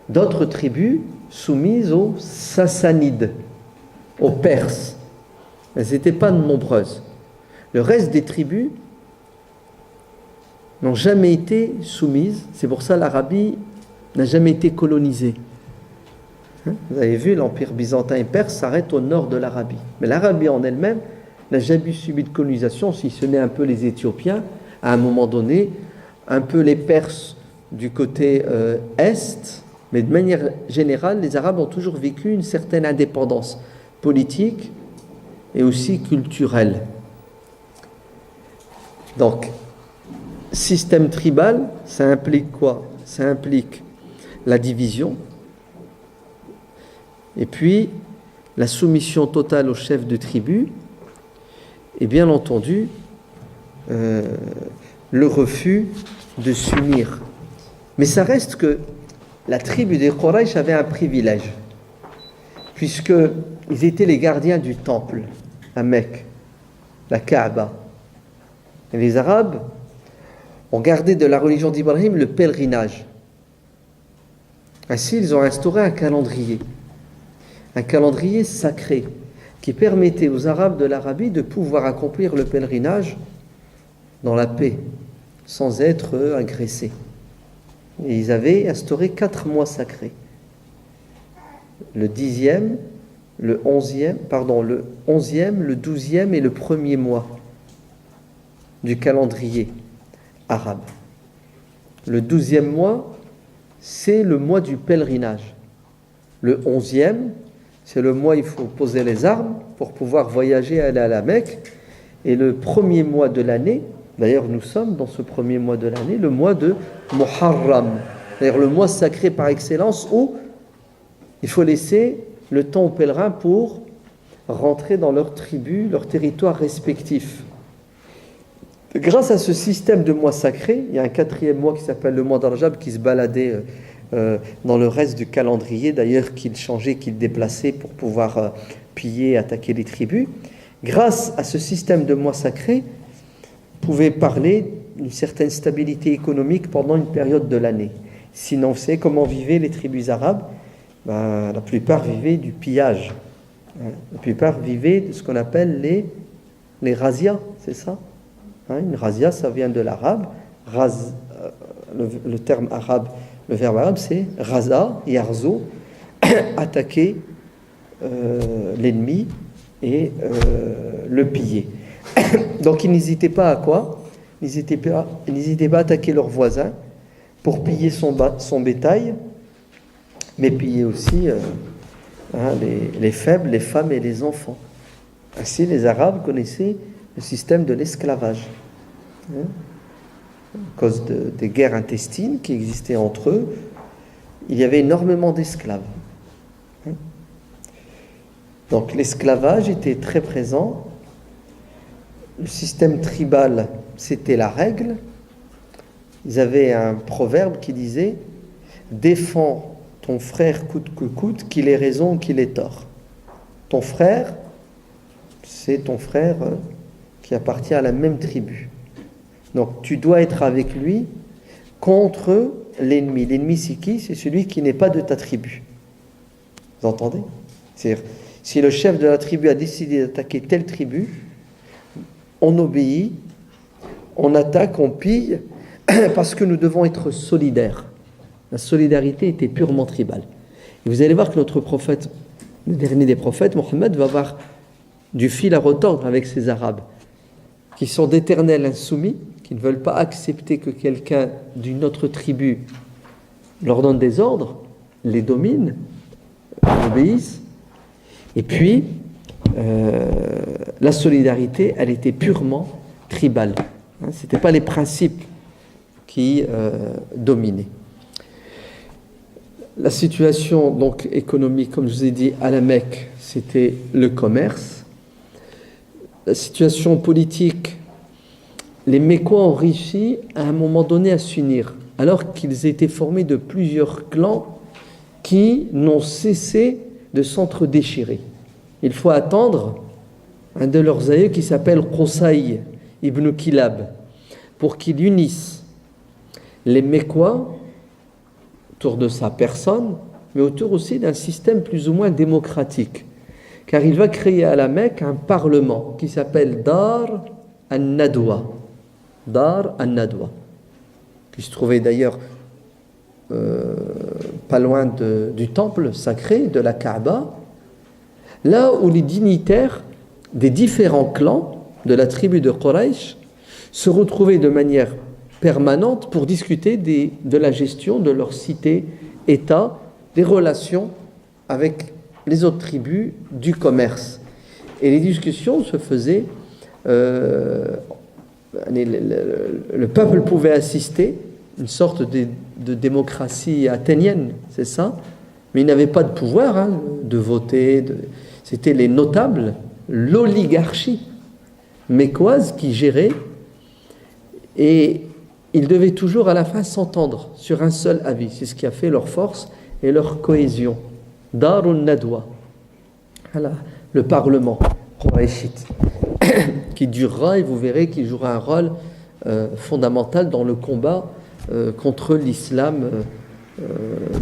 d'autres tribus soumises aux Sassanides, aux Perses. Elles n'étaient pas nombreuses. Le reste des tribus n'ont jamais été soumises. C'est pour ça que l'Arabie n'a jamais été colonisée. Vous avez vu, l'empire byzantin et perse s'arrête au nord de l'Arabie. Mais l'Arabie en elle-même n'a jamais subi de colonisation, si ce n'est un peu les Éthiopiens, à un moment donné, un peu les Perses du côté est, mais de manière générale, les Arabes ont toujours vécu une certaine indépendance politique et aussi culturelle. Donc, système tribal, ça implique quoi? Ça implique la division, et puis la soumission totale au chef de tribu, et bien entendu, le refus de s'unir. Mais ça reste que la tribu des Quraysh avait un privilège, puisqu'ils étaient les gardiens du temple à Mecque, la Kaaba. Et les Arabes ont gardé de la religion d'Ibrahim le pèlerinage. Ainsi, ils ont instauré un calendrier sacré, qui permettait aux Arabes de l'Arabie de pouvoir accomplir le pèlerinage dans la paix, sans être agressés. Et ils avaient instauré 4 mois sacrés. Le 10e, le 11e, le 12e et le 1er mois du calendrier arabe. Le 12e mois, c'est le mois du pèlerinage. Le 11e, c'est le mois où il faut poser les armes pour pouvoir voyager et aller à la Mecque. Et le 1er mois de l'année, d'ailleurs nous sommes dans ce 1er mois de l'année, le mois de Muharram, c'est-à-dire le mois sacré par excellence où il faut laisser le temps aux pèlerins pour rentrer dans leur tribu, leur territoire respectif. Grâce à ce système de mois sacrés, il y a un 4e mois qui s'appelle le mois d'Arjab qui se baladait dans le reste du calendrier, d'ailleurs qu'il changeait, qu'il déplaçait pour pouvoir piller et attaquer les tribus. Grâce à ce système de mois sacrés, on pouvait parler d'une certaine stabilité économique pendant une période de l'année. Sinon, vous savez comment vivaient les tribus arabes? La plupart vivaient du pillage. La plupart vivaient de ce qu'on appelle les razzias, c'est ça? Une razzia, ça vient de l'arabe. Le terme arabe, le verbe arabe, c'est raza, yarzo, attaquer l'ennemi et le piller. Donc ils n'hésitaient pas à quoi? Ils n'hésitaient pas à attaquer leurs voisins pour piller son bétail, mais piller aussi les faibles, les femmes et les enfants. Ainsi, les Arabes connaissaient le système de l'esclavage. À cause des guerres intestines qui existaient entre eux, il y avait énormément d'esclaves. Donc l'esclavage était très présent. Le système tribal, c'était la règle. Ils avaient un proverbe qui disait « Défends ton frère coûte que coûte, qu'il ait raison ou qu'il ait tort. » Ton frère, c'est ton frère qui appartient à la même tribu. Donc tu dois être avec lui contre l'ennemi. L'ennemi, c'est qui? C'est celui qui n'est pas de ta tribu. Vous entendez? C'est-à-dire, si le chef de la tribu a décidé d'attaquer telle tribu, on obéit, on attaque, on pille, parce que nous devons être solidaires. La solidarité était purement tribale. Et vous allez voir que notre prophète, le dernier des prophètes, Mohammed, va avoir du fil à retordre avec ces Arabes, qui sont d'éternels insoumis, qui ne veulent pas accepter que quelqu'un d'une autre tribu leur donne des ordres, les domine, obéissent. Et puis, la solidarité, elle était purement tribale. Ce n'étaient pas les principes qui dominaient. La situation donc économique, comme je vous ai dit, à la Mecque, c'était le commerce. La situation politique, les Mécois ont réussi à un moment donné à s'unir, alors qu'ils étaient formés de plusieurs clans qui n'ont cessé de s'entre-déchirer. Il faut attendre un de leurs aïeux qui s'appelle Qusay ibn Kilab pour qu'il unisse les Mécois autour de sa personne, mais autour aussi d'un système plus ou moins démocratique. Car il va créer à la Mecque un parlement qui s'appelle Dar al-Nadwa. Dar al-Nadwa, qui se trouvait d'ailleurs pas loin du temple sacré de la Kaaba, là où les dignitaires des différents clans de la tribu de Quraysh se retrouvaient de manière permanente pour discuter de la gestion de leur cité-État, des relations avec les autres tribus, du commerce. Et les discussions se faisaient, le peuple pouvait assister, une sorte de démocratie athénienne, c'est ça, mais il n'avait pas de pouvoir de voter, c'était les notables, l'oligarchie mécoise qui gérait, et ils devaient toujours à la fin s'entendre sur un seul avis. C'est ce qui a fait leur force et leur cohésion. Darun Nadwa, voilà, le parlement quraishite, qui durera, et vous verrez qu'il jouera un rôle fondamental dans le combat contre l'islam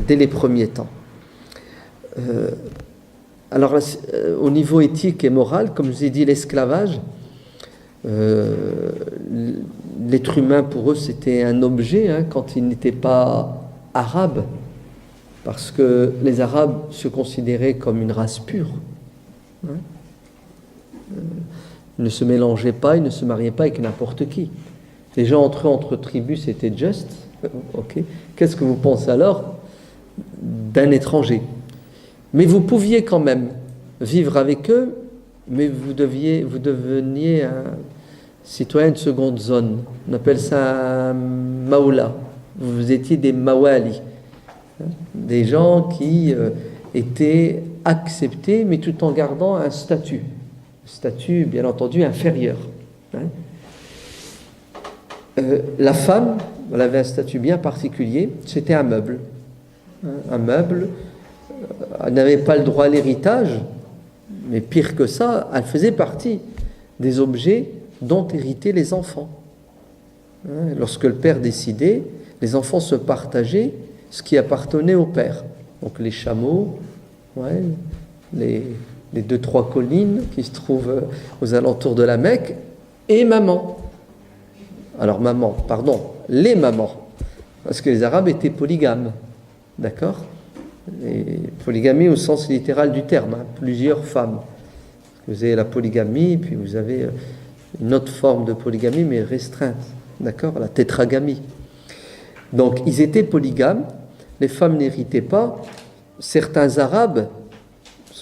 dès les premiers temps. Alors, au niveau éthique et moral, comme je vous ai dit, l'esclavage, l'être humain pour eux c'était un objet quand il n'était pas arabe, parce que les Arabes se considéraient comme une race pure. Ils ne se mélangeaient pas, ils ne se mariaient pas avec n'importe qui. Les gens entre tribus, c'était juste. Okay. Qu'est-ce que vous pensez alors d'un étranger? Mais vous pouviez quand même vivre avec eux, mais vous deveniez un citoyen de seconde zone. On appelle ça un maoula. Vous étiez des mawali, des gens qui étaient acceptés, mais tout en gardant un statut bien entendu inférieur. La femme, elle avait un statut bien particulier, c'était un meuble. Un meuble, elle n'avait pas le droit à l'héritage, mais pire que ça, elle faisait partie des objets dont héritaient les enfants. Lorsque le père décidait, les enfants se partageaient ce qui appartenait au père. Donc les chameaux, les 2-3 collines qui se trouvent aux alentours de la Mecque, et maman. Alors les mamans, parce que les Arabes étaient polygames, d'accord? Et polygamie au sens littéral du terme, plusieurs femmes. Vous avez la polygamie, puis vous avez une autre forme de polygamie, mais restreinte, d'accord? La tétragamie. Donc, ils étaient polygames, les femmes n'héritaient pas. Certains Arabes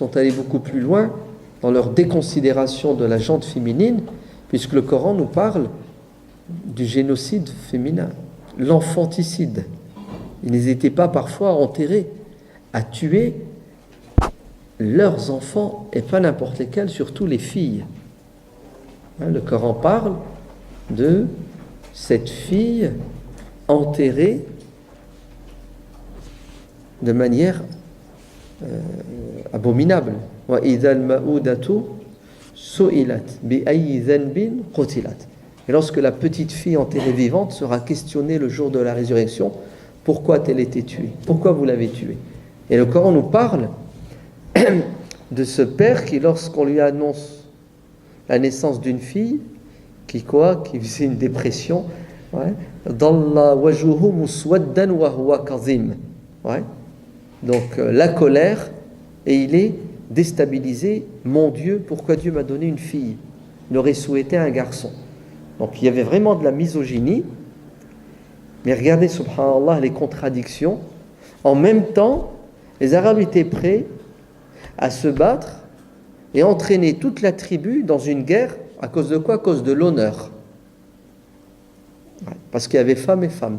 sont allés beaucoup plus loin dans leur déconsidération de la gente féminine, puisque le Coran nous parle du génocide féminin, l'enfanticide. Ils n'hésitaient pas parfois à enterrer, à tuer leurs enfants, et pas n'importe lesquels, surtout les filles. Le Coran parle de cette fille enterrée de manière abominable. وَإِذَا الْمَؤُودَةُ سُئِلَتْ بِأَيِّ ذَنْبٍ قُتِلَتْ. Et lorsque la petite fille enterrée vivante sera questionnée le jour de la résurrection, pourquoi a-t-elle été tuée? Pourquoi vous l'avez tuée? Et le Coran nous parle de ce père qui, lorsqu'on lui annonce la naissance d'une fille, qui faisait une dépression, Dalla wajhuhu muswaddan wa huwa kazim. Donc la colère, et il est déstabilisé. Mon Dieu, pourquoi Dieu m'a donné une fille? Il aurait souhaité un garçon. Donc il y avait vraiment de la misogynie. Mais regardez, subhanallah, les contradictions. En même temps, les Arabes étaient prêts à se battre et entraîner toute la tribu dans une guerre. À cause de quoi? À cause de l'honneur. Parce qu'il y avait femmes et femmes.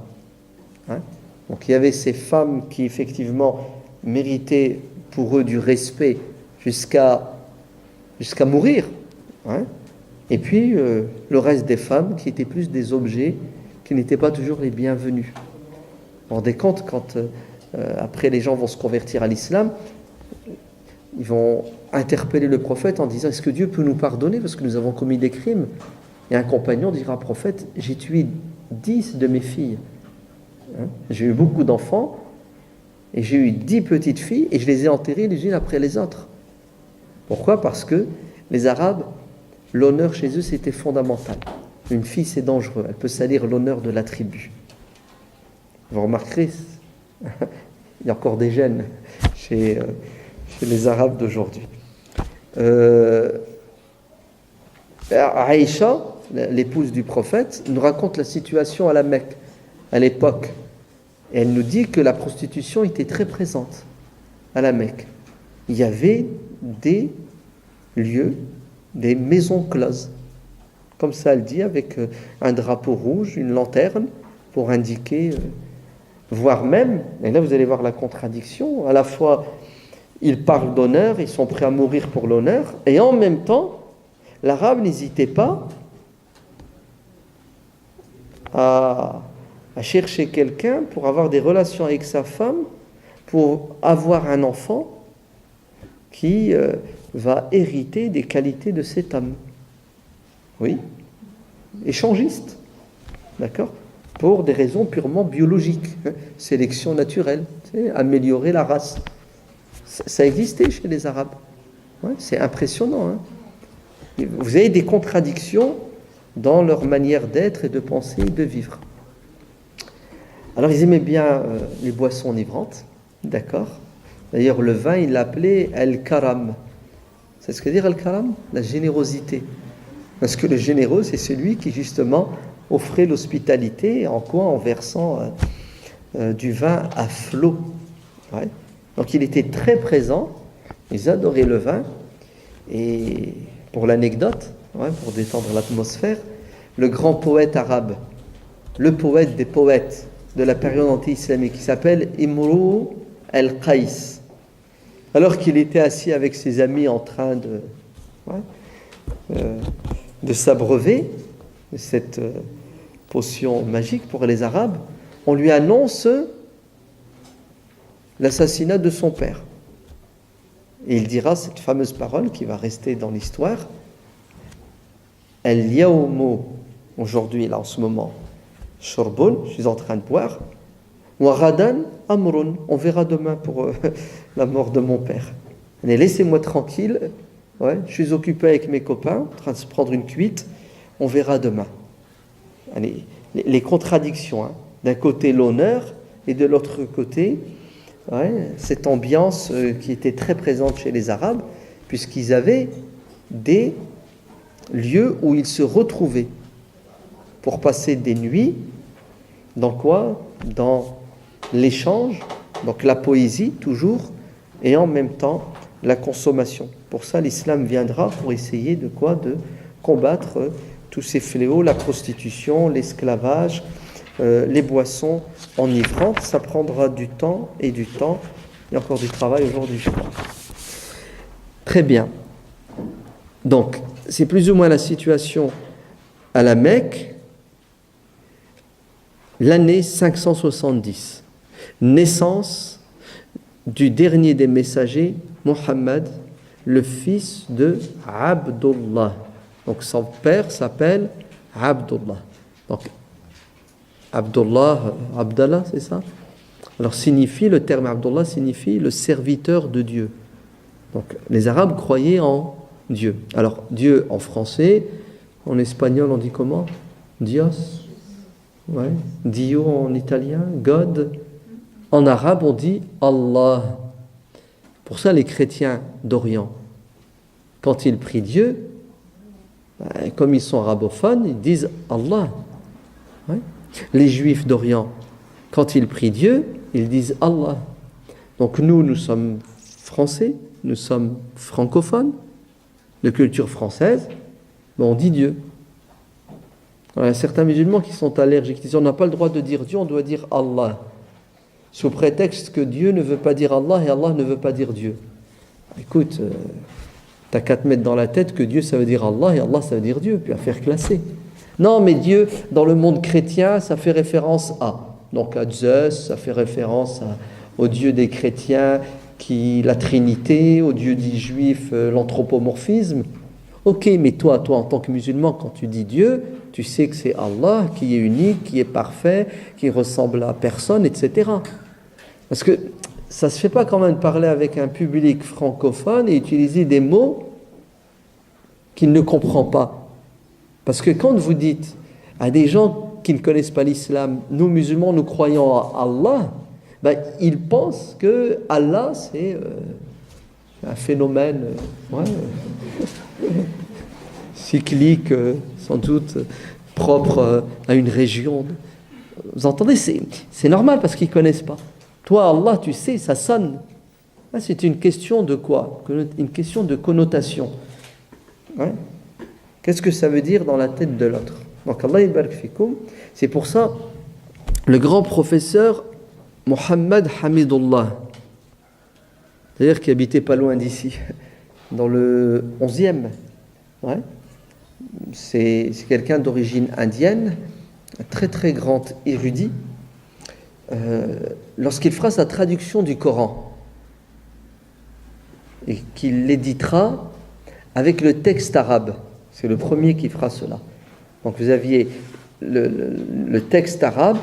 Donc il y avait ces femmes qui effectivement méritaient pour eux du respect jusqu'à mourir. Et puis le reste des femmes qui étaient plus des objets, qui n'étaient pas toujours les bienvenus. Vous vous rendez compte, quand après les gens vont se convertir à l'islam, ils vont interpeller le prophète en disant: est-ce que Dieu peut nous pardonner parce que nous avons commis des crimes? Et un compagnon dira: prophète, j'ai tué 10 de mes filles. J'ai eu beaucoup d'enfants et j'ai eu 10 petites filles et je les ai enterrées les unes après les autres. Pourquoi? Parce que les Arabes, l'honneur chez eux c'était fondamental. Une fille c'est dangereux, elle peut salir l'honneur de la tribu. Vous remarquerez, il y a encore des gènes chez les Arabes d'aujourd'hui. Aïcha, l'épouse du prophète, nous raconte la situation à la Mecque à l'époque. Et elle nous dit que la prostitution était très présente à la Mecque. Il y avait des lieux, des maisons closes. Comme ça, elle dit, avec un drapeau rouge, une lanterne, pour indiquer, voire même, et là vous allez voir la contradiction, à la fois ils parlent d'honneur, ils sont prêts à mourir pour l'honneur, et en même temps, l'arabe n'hésitait pas à chercher quelqu'un pour avoir des relations avec sa femme, pour avoir un enfant qui va hériter des qualités de cet homme. Oui, échangiste, d'accord, pour des raisons purement biologiques, sélection naturelle, améliorer la race. Ça existait chez les Arabes. C'est impressionnant. Vous avez des contradictions dans leur manière d'être et de penser et de vivre. Alors ils aimaient bien les boissons enivrantes, d'accord. D'ailleurs le vin ils l'appelaient al-karam. C'est ce que veut dire al-karam? La générosité. Parce que le généreux c'est celui qui justement offrait l'hospitalité, en quoi? En versant du vin à flot. Donc il était très présent, ils adoraient le vin. Et pour l'anecdote, pour détendre l'atmosphère, le grand poète arabe, le poète des poètes de la période anti-islamique, qui s'appelle Imru al-Qais, alors qu'il était assis avec ses amis en train de s'abreuver de cette potion magique pour les Arabes, on lui annonce l'assassinat de son père. Et il dira cette fameuse parole qui va rester dans l'histoire: Al-yawmu, aujourd'hui, là en ce moment, shurbun, je suis en train de boire, wa ghadan amrun, on verra demain pour la mort de mon père. Allez, laissez-moi tranquille, je suis occupé avec mes copains, en train de se prendre une cuite, on verra demain. Allez, les contradictions, d'un côté l'honneur et de l'autre côté cette ambiance qui était très présente chez les Arabes, puisqu'ils avaient des lieux où ils se retrouvaient pour passer des nuits. Dans quoi? Dans l'échange, donc la poésie toujours, et en même temps la consommation. Pour ça, l'islam viendra pour essayer de quoi? De combattre tous ces fléaux, la prostitution, l'esclavage, les boissons enivrantes. Ça prendra du temps et du temps. Il y a encore du travail aujourd'hui, je crois. Très bien. Donc, c'est plus ou moins la situation à la Mecque, l'année 570. Naissance du dernier des messagers, Mohammed, le fils de Abdullah. Donc son père s'appelle Abdullah. Donc Abdallah, c'est ça? Alors le terme Abdullah signifie le serviteur de Dieu. Donc les Arabes croyaient en Dieu. Alors Dieu en français, en espagnol on dit comment? Dios. Ouais. Dio en italien, God. En arabe on dit Allah. Pour ça les chrétiens d'Orient, quand ils prient Dieu, comme ils sont arabophones, ils disent Allah. Ouais. Les juifs d'Orient, quand ils prient Dieu, ils disent Allah. Donc nous sommes français, nous sommes francophones, de culture française, mais on dit Dieu. Alors, il y a certains musulmans qui sont allergiques, qui disent on n'a pas le droit de dire Dieu, on doit dire Allah, sous prétexte que Dieu ne veut pas dire Allah et Allah ne veut pas dire Dieu. Écoute, t'as qu'à te mettre dans la tête que Dieu ça veut dire Allah et Allah ça veut dire Dieu, puis à faire classer. Non, mais Dieu, dans le monde chrétien, ça fait référence à. Donc à Zeus, ça fait référence au Dieu des chrétiens, la Trinité, au Dieu des Juifs, l'anthropomorphisme. Ok, mais toi, en tant que musulman, quand tu dis Dieu, tu sais que c'est Allah qui est unique, qui est parfait, qui ressemble à personne, etc. Parce que ça ne se fait pas quand même de parler avec un public francophone et utiliser des mots qu'il ne comprend pas. Parce que quand vous dites à des gens qui ne connaissent pas l'islam, nous musulmans, nous croyons à Allah, ils pensent que Allah c'est un phénomène cyclique, sans doute propre à une région. Vous entendez, c'est normal parce qu'ils ne connaissent pas. Toi, Allah, tu sais, ça sonne. C'est une question de quoi? Une question de connotation. Ouais. Qu'est-ce que ça veut dire dans la tête de l'autre? Donc Allah yabarak fikoum. C'est pour ça, le grand professeur Mohammed Hamidullah, c'est-à-dire qui habitait pas loin d'ici, dans le 11e, ouais. C'est quelqu'un d'origine indienne, un très très grand érudit. Lorsqu'il fera sa traduction du Coran et qu'il l'éditera avec le texte arabe, c'est le premier qui fera cela. Donc vous aviez le texte arabe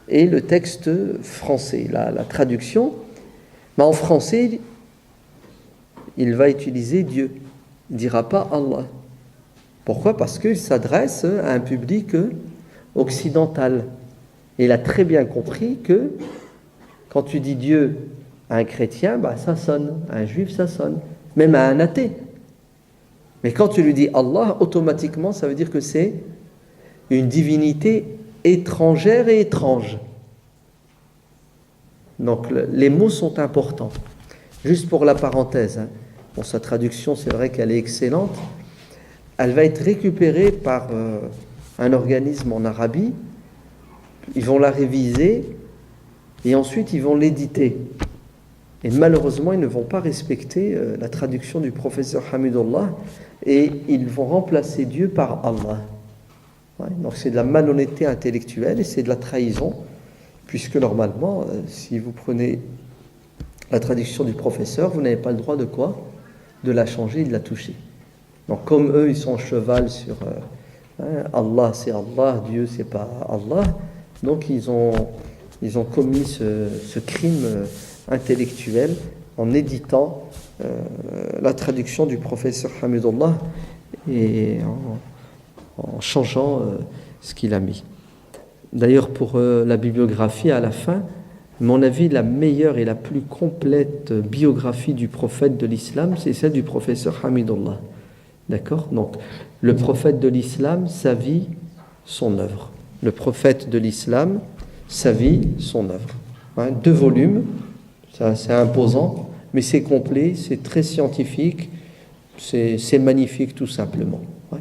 et le texte français, la traduction. Mais en français, il va utiliser Dieu. Il ne dira pas Allah. Pourquoi? Parce qu'il s'adresse à un public occidental. Et il a très bien compris que quand tu dis Dieu à un chrétien, ça sonne. À un juif, ça sonne. Même à un athée. Mais quand tu lui dis Allah, automatiquement, ça veut dire que c'est une divinité étrangère et étrange. Donc les mots sont importants. Juste pour la parenthèse, bon, sa traduction, c'est vrai qu'elle est excellente. Elle va être récupérée par un organisme en Arabie. Ils vont la réviser et ensuite ils vont l'éditer. Et malheureusement, ils ne vont pas respecter la traduction du professeur Hamidullah et ils vont remplacer Dieu par Allah. Ouais, donc c'est de la malhonnêteté intellectuelle et c'est de la trahison, puisque normalement, si vous prenez la traduction du professeur, vous n'avez pas le droit de quoi? De la changer et de la toucher. Donc comme eux, ils sont en cheval sur Allah c'est Allah, Dieu c'est pas Allah, donc ils ont commis ce crime intellectuel en éditant la traduction du professeur Hamidullah et en changeant ce qu'il a mis. D'ailleurs, pour la bibliographie, à la fin, à mon avis, la meilleure et la plus complète biographie du prophète de l'islam, c'est celle du professeur Hamidullah. D'accord? Donc, le prophète de l'islam, sa vie, son œuvre. Le prophète de l'islam, sa vie, son œuvre. 2 volumes, ça, c'est imposant. mais c'est complet, c'est très scientifique, c'est magnifique tout simplement. Ouais.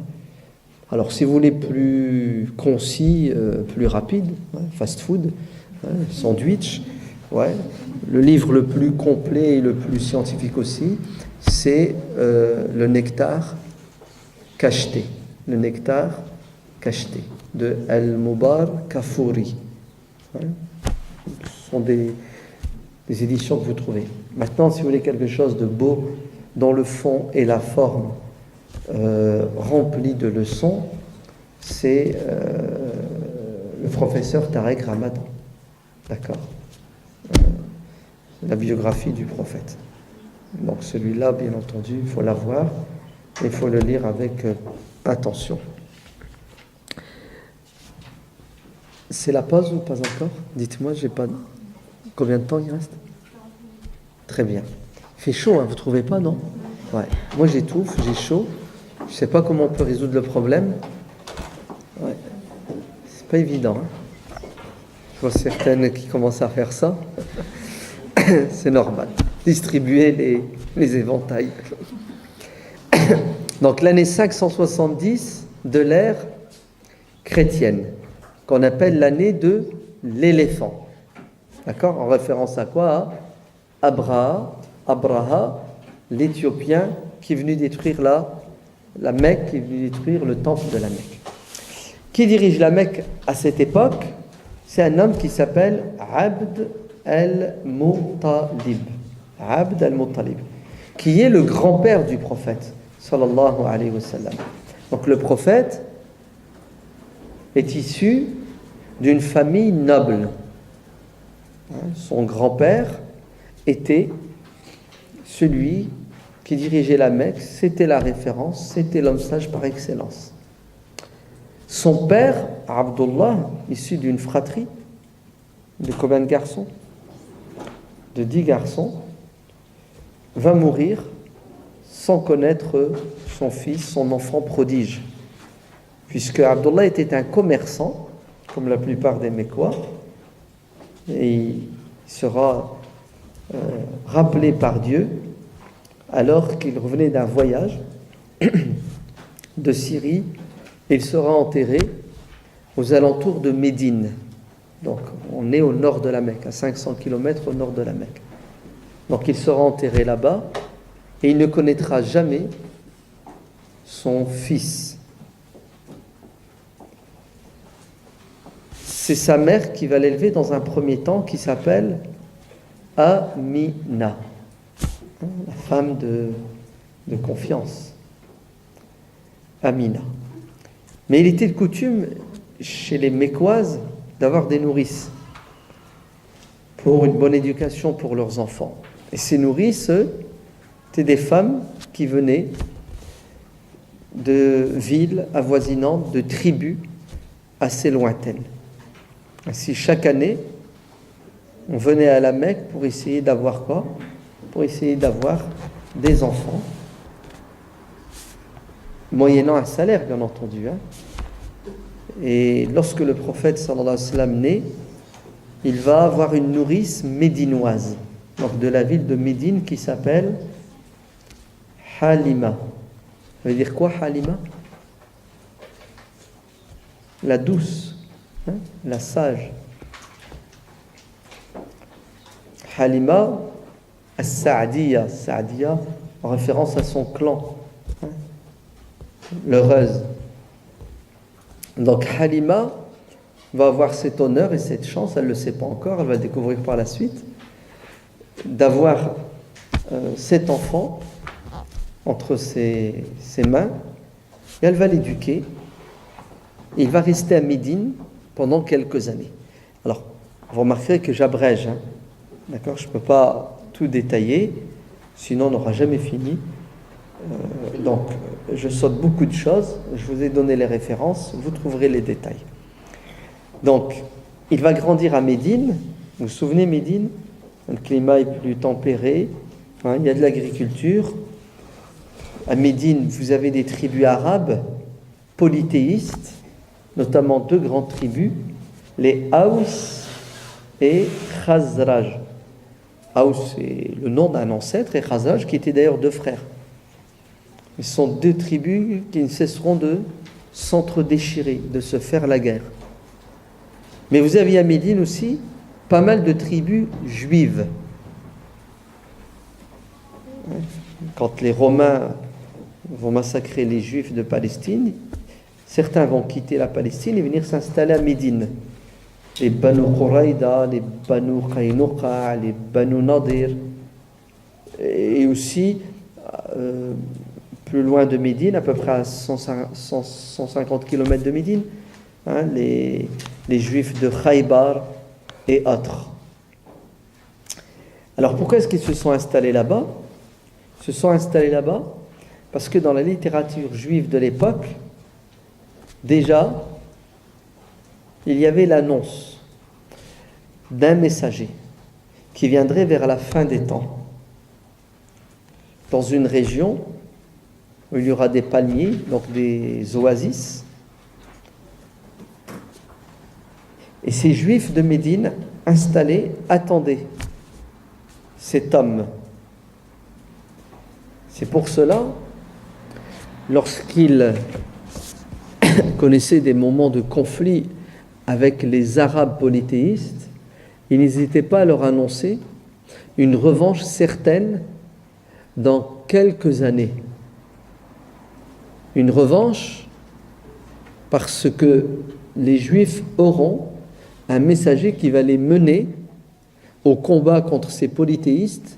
Alors si vous voulez plus concis, plus rapide, fast food, sandwich, le livre le plus complet et le plus scientifique aussi, c'est le nectar cacheté. Le nectar cacheté de Al-Mubar Kaffouri. Ce sont des éditions que vous trouvez. Maintenant, si vous voulez quelque chose de beau dans le fond et la forme, rempli de leçons, c'est le professeur Tarek Ramadan. D'accord, la biographie du prophète. Donc celui-là, bien entendu, il faut l'avoir et il faut le lire avec attention. C'est la pause ou pas encore? Dites-moi, j'ai pas. Combien de temps il reste? Très bien. Il fait chaud, hein, vous trouvez pas, non? Ouais. Moi j'étouffe, j'ai chaud. Je sais pas comment on peut résoudre le problème. Ouais. C'est pas évident. Hein. Je vois certaines qui commencent à faire ça. C'est normal. Distribuer les éventails. Donc l'année 570 de l'ère chrétienne, qu'on appelle l'année de l'éléphant. D'accord? En référence à quoi? À Abraha, l'Éthiopien qui est venu détruire la Mecque, qui est venu détruire le temple de la Mecque. Qui dirige la Mecque à cette époque? C'est un homme qui s'appelle Abd al-Muttalib. Abd al-Muttalib, qui est le grand-père du prophète, sallallahu alayhi wa sallam. Donc le prophète est issu d'une famille noble. Son grand-père était celui qui dirigeait la Mecque, c'était la référence, c'était l'homme sage par excellence. Son père, Abdullah, issu d'une fratrie de combien de garçons? De 10 garçons, va mourir sans connaître son fils, son enfant prodige. Puisque Abdullah était un commerçant, comme la plupart des Mécois, et il sera rappelé par Dieu alors qu'il revenait d'un voyage de Syrie, et il sera enterré aux alentours de Médine. Donc on est au nord de la Mecque, à 500 km au nord de la Mecque. Donc il sera enterré là-bas, et il ne connaîtra jamais son fils. C'est sa mère qui va l'élever dans un premier temps, qui s'appelle Amina, la femme de confiance. Amina. Mais il était de coutume chez les Mécoises d'avoir des nourrices pour une bonne éducation pour leurs enfants. Et ces nourrices étaient des femmes qui venaient de villes avoisinantes, de tribus assez lointaines. Ainsi, chaque année, on venait à la Mecque pour essayer d'avoir quoi? Pour essayer d'avoir des enfants, moyennant un salaire, bien entendu. Et lorsque le prophète, sallallahu alayhi wa sallam, naît, il va avoir une nourrice médinoise, donc de la ville de Médine, qui s'appelle Halima. Ça veut dire quoi, Halima? La douce, la sage. Halima as-Sa'diya, Sa'diya en référence à son clan, l'heureuse. Donc Halima va avoir cet honneur et cette chance, elle ne le sait pas encore, elle va le découvrir par la suite, d'avoir cet enfant entre ses mains, et elle va l'éduquer, et il va rester à Médine pendant quelques années. Alors, vous remarquerez que j'abrège, d'accord, je ne peux pas tout détailler, sinon on n'aura jamais fini. Donc, je saute beaucoup de choses, je vous ai donné les références, vous trouverez les détails. Donc, il va grandir à Médine. Vous vous souvenez, Médine, le climat est plus tempéré, il y a de l'agriculture. À Médine, vous avez des tribus arabes polythéistes, notamment 2 grandes tribus, les Haous et Khazraj. Aous est le nom d'un ancêtre et Khazraj qui étaient d'ailleurs deux frères. Ce sont deux tribus qui ne cesseront de s'entre-déchirer, de se faire la guerre. Mais vous aviez à Médine aussi pas mal de tribus juives. Quand les Romains vont massacrer les Juifs de Palestine, certains vont quitter la Palestine et venir s'installer à Médine. Les Banu Quraïda, les Banu Qaynuqa, les Banu Nadir, et aussi plus loin de Médine, à peu près à 150 km de Médine, les Juifs de Khaybar et autres. Alors pourquoi est-ce qu'ils se sont installés là-bas ? Ils se sont installés là-bas parce que dans la littérature juive de l'époque, déjà, il y avait l'annonce d'un messager qui viendrait vers la fin des temps dans une région où il y aura des palmiers, donc des oasis. Et ces Juifs de Médine installés attendaient cet homme. C'est pour cela, lorsqu'ils connaissaient des moments de conflit avec les Arabes polythéistes, ils n'hésitaient pas à leur annoncer une revanche certaine dans quelques années. Une revanche parce que les Juifs auront un messager qui va les mener au combat contre ces polythéistes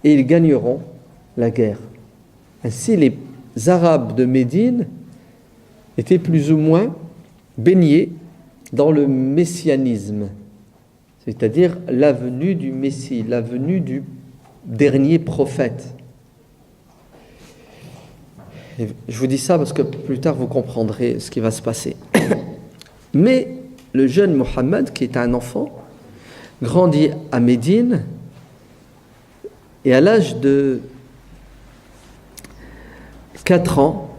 et ils gagneront la guerre. Ainsi, les Arabes de Médine étaient plus ou moins baignés dans le messianisme, c'est-à-dire la venue du Messie, la venue du dernier prophète. Et je vous dis ça parce que plus tard vous comprendrez ce qui va se passer. Mais le jeune Mohammed, qui est un enfant, grandit à Médine et à l'âge de 4 ans,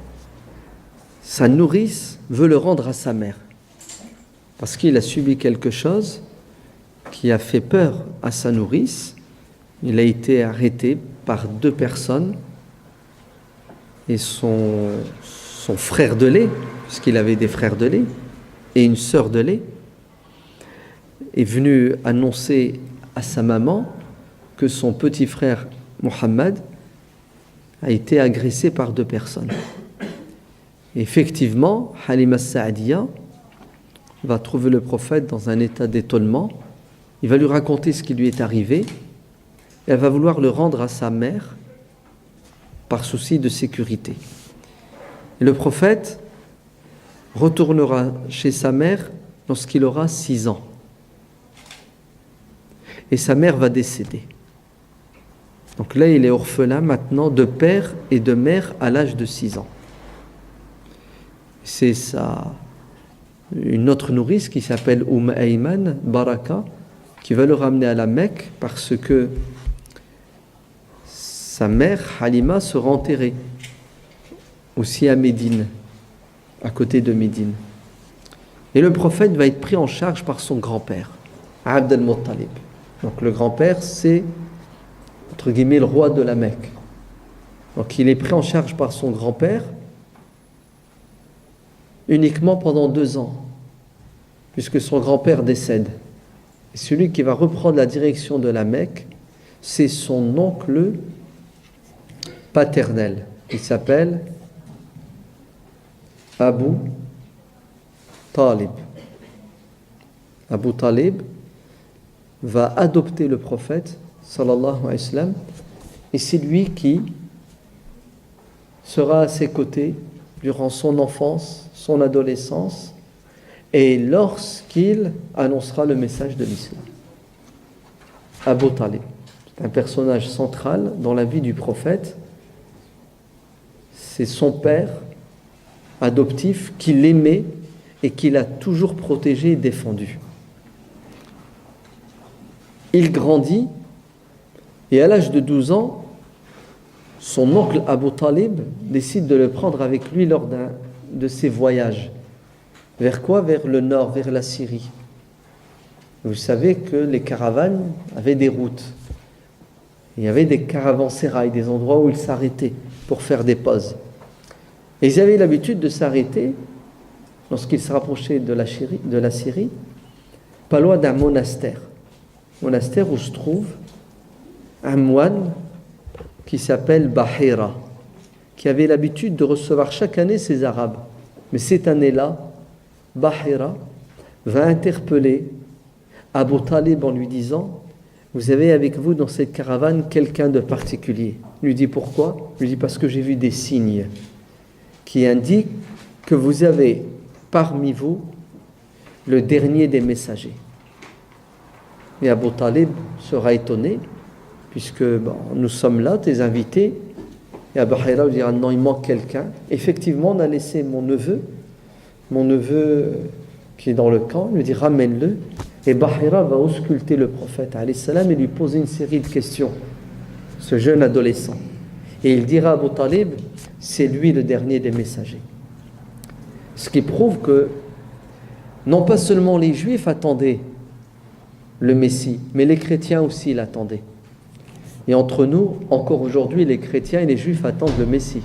sa nourrice veut le rendre à sa mère parce qu'il a subi quelque chose qui a fait peur à sa nourrice. Il a été arrêté par 2 personnes et son frère de lait, puisqu'il avait des frères de lait, et une sœur de lait, est venu annoncer à sa maman que son petit frère Mohammed a été agressé par 2 personnes. Et effectivement, Halima Saadiya va trouver le prophète dans un état d'étonnement. Il va lui raconter ce qui lui est arrivé et elle va vouloir le rendre à sa mère par souci de sécurité. Et le prophète retournera chez sa mère lorsqu'il aura 6 ans. Et sa mère va décéder. Donc là, il est orphelin maintenant de père et de mère à l'âge de 6 ans. C'est une autre nourrice qui s'appelle Ayman Baraka qui va le ramener à la Mecque parce que sa mère Halima sera enterrée aussi à Médine, à côté de Médine. Et le prophète va être pris en charge par son grand-père, Abd al-Muttalib. Donc le grand-père, c'est entre guillemets le roi de la Mecque. Donc il est pris en charge par son grand-père uniquement pendant 2 ans, puisque son grand-père décède. Et celui qui va reprendre la direction de la Mecque, c'est son oncle paternel. Il s'appelle Abu Talib. Abu Talib va adopter le prophète, sallallahu alayhi wa sallam, et c'est lui qui sera à ses côtés durant son enfance, son adolescence, et lorsqu'il annoncera le message de l'islam. Abu Talib, c'est un personnage central dans la vie du prophète. C'est son père adoptif qui l'aimait et qui l'a toujours protégé et défendu. Il grandit et à l'âge de 12 ans, son oncle Abu Talib décide de le prendre avec lui lors d'un de ses voyages. Vers quoi ? Vers le nord, vers la Syrie. Vous savez que les caravanes avaient des routes. Il y avait des caravansérails, des endroits où ils s'arrêtaient pour faire des pauses. Et ils avaient l'habitude de s'arrêter lorsqu'ils se rapprochaient de la Syrie, pas loin d'un monastère. Monastère où se trouve un moine qui s'appelle Bahira, qui avait l'habitude de recevoir chaque année ces Arabes. Mais cette année-là, Bahira va interpeller Abu Talib en lui disant: vous avez avec vous dans cette caravane quelqu'un de particulier. Il lui dit pourquoi? Il lui dit parce que j'ai vu des signes qui indiquent que vous avez parmi vous le dernier des messagers. Et Abu Talib sera étonné, puisque nous sommes là, tes invités. Et Abu Hira lui dira: non, il manque quelqu'un. Effectivement, on a laissé mon neveu qui est dans le camp, il lui dit: ramène-le. Et Bahira va ausculter le prophète alayhi salam et lui poser une série de questions, ce jeune adolescent. Et il dira à Abu Talib: c'est lui le dernier des messagers. Ce qui prouve que non pas seulement les Juifs attendaient le Messie, mais les chrétiens aussi l'attendaient. Et entre nous, encore aujourd'hui, les chrétiens et les Juifs attendent le Messie.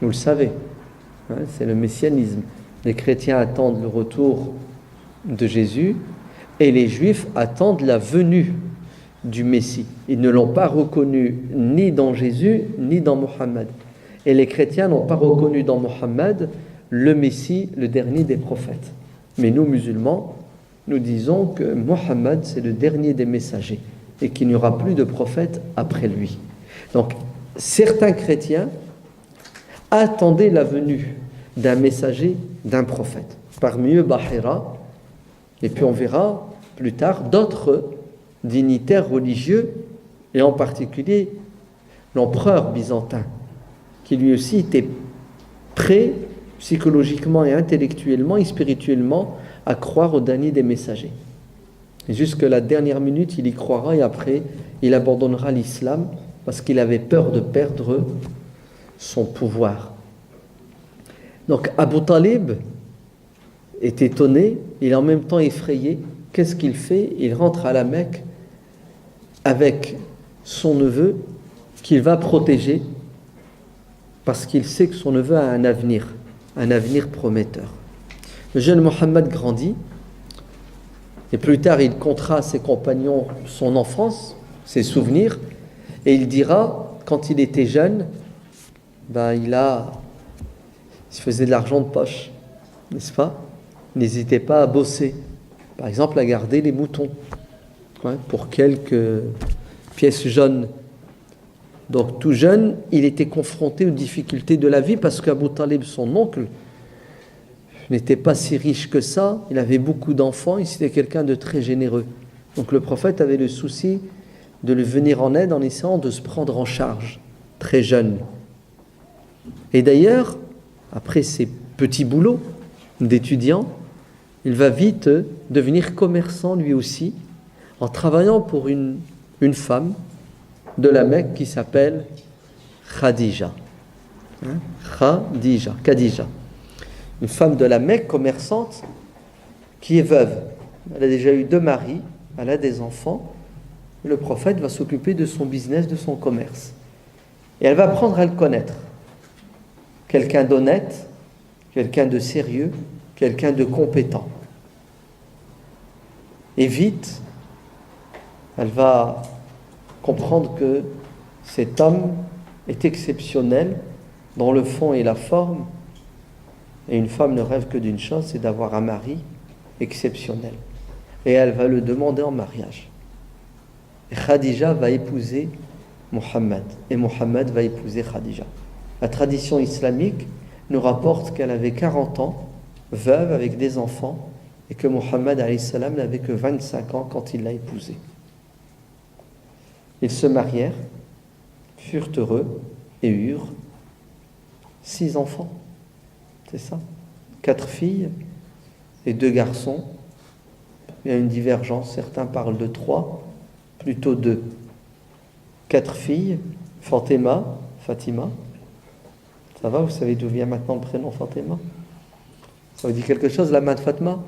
Vous le savez, c'est le messianisme. Les chrétiens attendent le retour de Jésus et les Juifs attendent la venue du Messie. Ils ne l'ont pas reconnu ni dans Jésus, ni dans Mohammed. Et les chrétiens n'ont pas reconnu dans Mohammed le Messie, le dernier des prophètes. Mais nous, musulmans, nous disons que Mohammed, c'est le dernier des messagers et qu'il n'y aura plus de prophète après lui. Donc, certains chrétiens attendaient la venue d'un messager, d'un prophète. Parmi eux, Bahira, et puis on verra plus tard d'autres dignitaires religieux, et en particulier l'empereur byzantin, qui lui aussi était prêt psychologiquement et intellectuellement et spirituellement à croire au dernier des messagers. Et jusqu'à la dernière minute, il y croira et après, il abandonnera l'islam parce qu'il avait peur de perdre son pouvoir. Donc Abu Talib est étonné, il est en même temps effrayé. Qu'est-ce qu'il fait? Il rentre à la Mecque avec son neveu qu'il va protéger parce qu'il sait que son neveu a un avenir prometteur. Le jeune Mohammed grandit et plus tard il contera à ses compagnons son enfance, ses souvenirs, et il dira, quand il était jeune, il se faisait de l'argent de poche, n'est-ce pas? Il n'hésitait pas à bosser, par exemple à garder les moutons pour quelques pièces jaunes. Donc tout jeune, il était confronté aux difficultés de la vie parce qu'Abu Talib, son oncle, n'était pas si riche que ça, il avait beaucoup d'enfants, et c'était quelqu'un de très généreux. Donc le prophète avait le souci de lui venir en aide en essayant de se prendre en charge, très jeune. Et d'ailleurs, après ses petits boulots d'étudiant, il va vite devenir commerçant lui aussi, en travaillant pour une femme de la Mecque qui s'appelle Khadija. Khadija. Une femme de la Mecque commerçante qui est veuve. Elle a déjà eu 2 maris, elle a des enfants. Le prophète va s'occuper de son business, de son commerce. Et elle va apprendre à le connaître. Quelqu'un d'honnête, quelqu'un de sérieux, quelqu'un de compétent. Et vite, elle va comprendre que cet homme est exceptionnel dans le fond et la forme. Et une femme ne rêve que d'une chose, c'est d'avoir un mari exceptionnel. Et elle va le demander en mariage. Et Khadija va épouser Mohammed. Et Mohammed va épouser Khadija. La tradition islamique nous rapporte qu'elle avait 40 ans, veuve avec des enfants, et que Mohammed alayhi salam n'avait que 25 ans quand il l'a épousée. Ils se marièrent, furent heureux et eurent 6 enfants. C'est ça. 4 filles et 2 garçons. Il y a une divergence. Certains parlent de 3, plutôt 2. 4 filles, Fatima. Ça va, vous savez d'où vient maintenant le prénom Fatima? Ça vous dit quelque chose, la main de Fatima?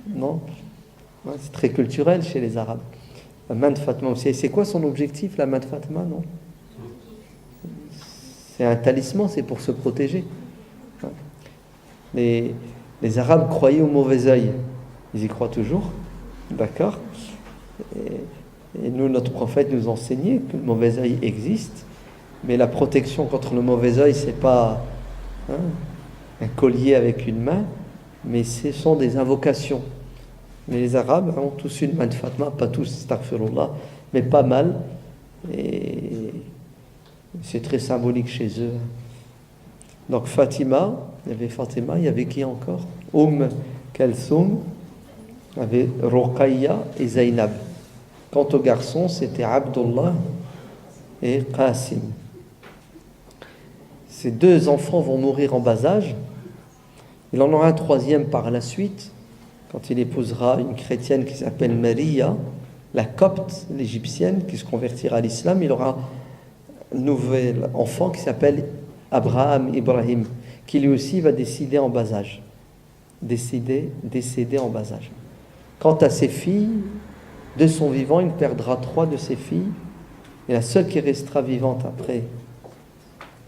Non? C'est très culturel chez les Arabes. La main de Fatima aussi. Et c'est quoi son objectif, la main de Fatima, non? C'est un talisman, c'est pour se protéger. Les Arabes croyaient au mauvais œil. Ils y croient toujours. D'accord? Et nous, notre prophète nous enseignait que le mauvais œil existe. Mais la protection contre le mauvais œil, c'est pas un collier avec une main, mais ce sont des invocations. Mais les Arabes ont tous une main de Fatima, pas tous, astaghfirullah, mais pas mal. Et c'est très symbolique chez eux. Donc Fatima, il y avait qui encore? Kalsoum, il y avait Ruqayya et Zainab. Quant aux garçons, c'était Abdullah et Qasim. Ces deux enfants vont mourir en bas âge. Il en aura un troisième par la suite, quand il épousera une chrétienne qui s'appelle Maria, la copte, l'égyptienne, qui se convertira à l'islam. Il aura un nouvel enfant qui s'appelle Ibrahim, qui lui aussi va décéder en bas âge. Décédé en bas âge. Quant à ses filles, de son vivant, il perdra 3 de ses filles, et la seule qui restera vivante après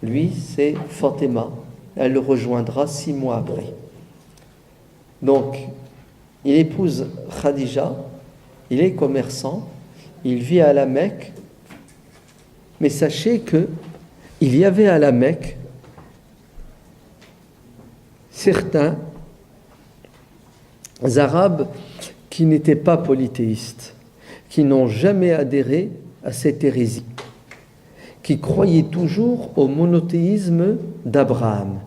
lui, c'est Fatima. Elle le rejoindra 6 mois après. Donc, il épouse Khadija, il est commerçant, il vit à la Mecque, mais sachez que il y avait à la Mecque certains Arabes qui n'étaient pas polythéistes, qui n'ont jamais adhéré à cette hérésie, qui croyaient toujours au monothéisme d'Abraham.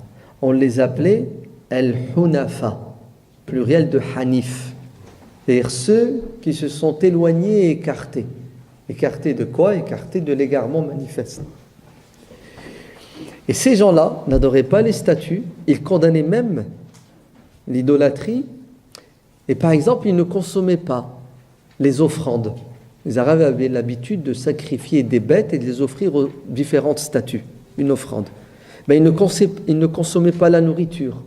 On les appelait Al-Hunafa, pluriel de Hanif, c'est-à-dire ceux qui se sont éloignés et écartés. Écartés de quoi? Écartés de l'égarement manifeste. Et ces gens-là n'adoraient pas les statues, ils condamnaient même l'idolâtrie, et par exemple, ils ne consommaient pas les offrandes. Les Arabes avaient l'habitude de sacrifier des bêtes et de les offrir aux différentes statues, une offrande. Mais ils ne consommaient pas la nourriture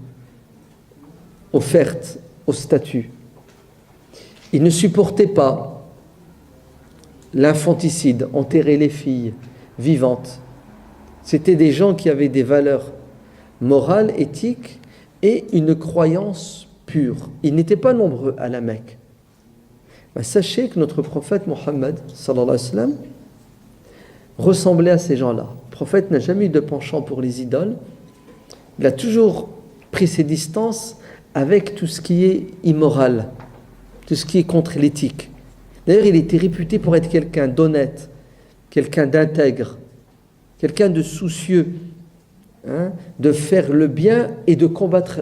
offerte aux statues. Ils ne supportaient pas l'infanticide, enterrer les filles vivantes. C'était des gens qui avaient des valeurs morales, éthiques et une croyance pure. Ils n'étaient pas nombreux à la Mecque. Sachez que notre prophète Mohammed sallallahu alayhi wa sallam ressemblait à ces gens-là. Le prophète n'a jamais eu de penchant pour les idoles. Il a toujours pris ses distances avec tout ce qui est immoral, tout ce qui est contre l'éthique. D'ailleurs, il était réputé pour être quelqu'un d'honnête, quelqu'un d'intègre, quelqu'un de soucieux, de faire le bien et de combattre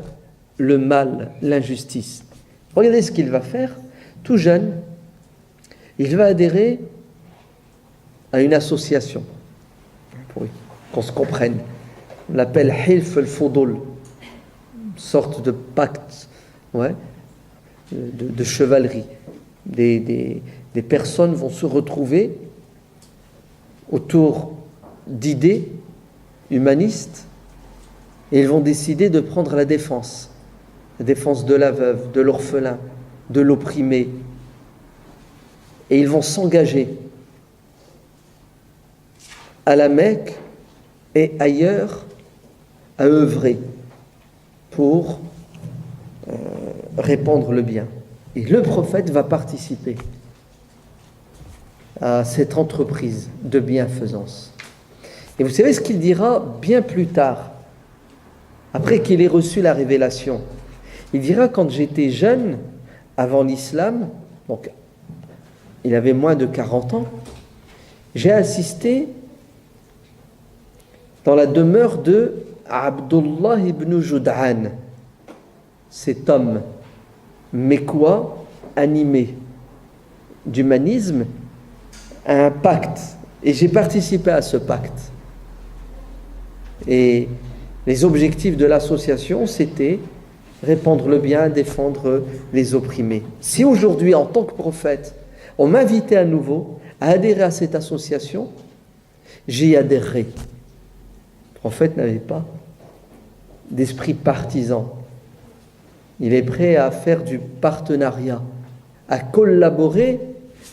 le mal, l'injustice. Regardez ce qu'il va faire. Tout jeune, il va adhérer à une association, pour qu'on se comprenne. On l'appelle Hilf al-Fudul, une sorte de pacte de chevalerie. Des personnes vont se retrouver autour d'idées humanistes et ils vont décider de prendre la défense de la veuve, de l'orphelin, de l'opprimé, et ils vont s'engager à la Mecque et ailleurs à œuvrer pour répandre le bien. Et le prophète va participer à cette entreprise de bienfaisance. Et vous savez ce qu'il dira bien plus tard, après qu'il ait reçu la révélation. Il dira: quand j'étais jeune, avant l'islam, donc il avait moins de 40 ans, j'ai assisté dans la demeure de Abdullah ibn Jud'an, cet homme mécois, animé d'humanisme, à un pacte. Et j'ai participé à ce pacte. Et les objectifs de l'association, c'était répandre le bien, défendre les opprimés. Si aujourd'hui, en tant que prophète, on m'invitait à nouveau à adhérer à cette association, j'y adhérerai. Le prophète n'avait pas d'esprit partisan. Il est prêt à faire du partenariat, à collaborer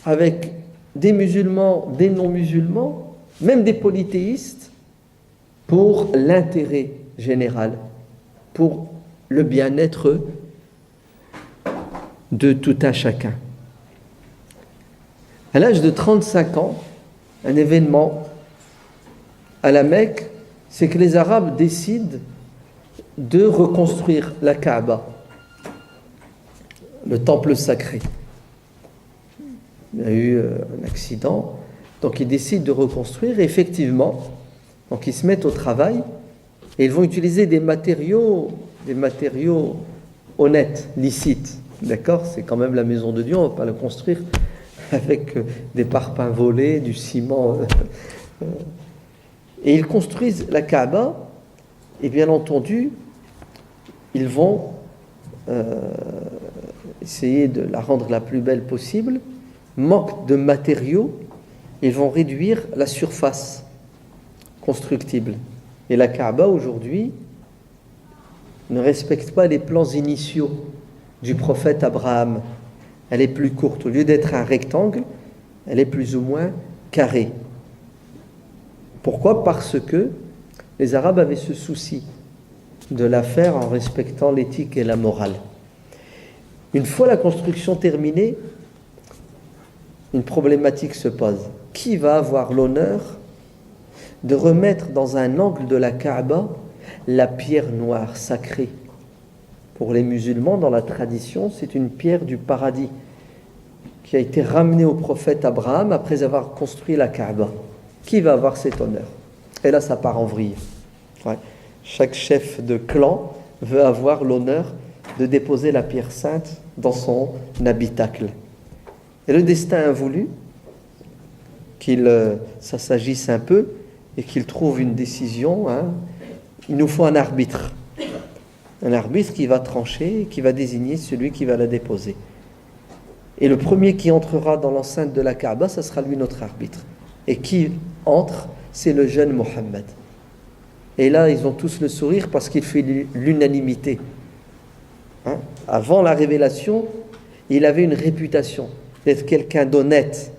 avec des musulmans, des non-musulmans, même des polythéistes, pour l'intérêt général, pour le bien-être de tout un chacun. À l'âge de 35 ans, un événement à la Mecque, c'est que les Arabes décident de reconstruire la Kaaba, le temple sacré. Il y a eu un accident, donc ils décident de reconstruire, et effectivement, donc ils se mettent au travail, et ils vont utiliser des matériaux honnêtes, licites. D'accord ? C'est quand même la maison de Dieu, on ne va pas la construire avec des parpaings volés, du ciment. Et ils construisent la Kaaba, et bien entendu, ils vont essayer de la rendre la plus belle possible. Manque de matériaux, ils vont réduire la surface constructible. Et la Kaaba, aujourd'hui, ne respecte pas les plans initiaux du prophète Abraham. Elle est plus courte. Au lieu d'être un rectangle, elle est plus ou moins carrée. Pourquoi ? Parce que les Arabes avaient ce souci de la faire en respectant l'éthique et la morale. Une fois la construction terminée, une problématique se pose. Qui va avoir l'honneur de remettre dans un angle de la Kaaba la pierre noire sacrée? Pour les musulmans, dans la tradition, c'est une pierre du paradis qui a été ramenée au prophète Abraham après avoir construit la Kaaba. Qui va avoir cet honneur? Et là, ça part en vrille. Ouais. Chaque chef de clan veut avoir l'honneur de déposer la pierre sainte dans son habitacle. Et le destin a voulu ça s'agisse un peu et qu'il trouve une décision. Il nous faut un arbitre. Un arbitre qui va trancher, qui va désigner celui qui va la déposer. Et le premier qui entrera dans l'enceinte de la Kaaba, ça sera lui notre arbitre. Et qui entre, c'est le jeune Mohammed. Et là, ils ont tous le sourire parce qu'il fait l'unanimité. Avant la révélation, il avait une réputation d'être quelqu'un d'honnête,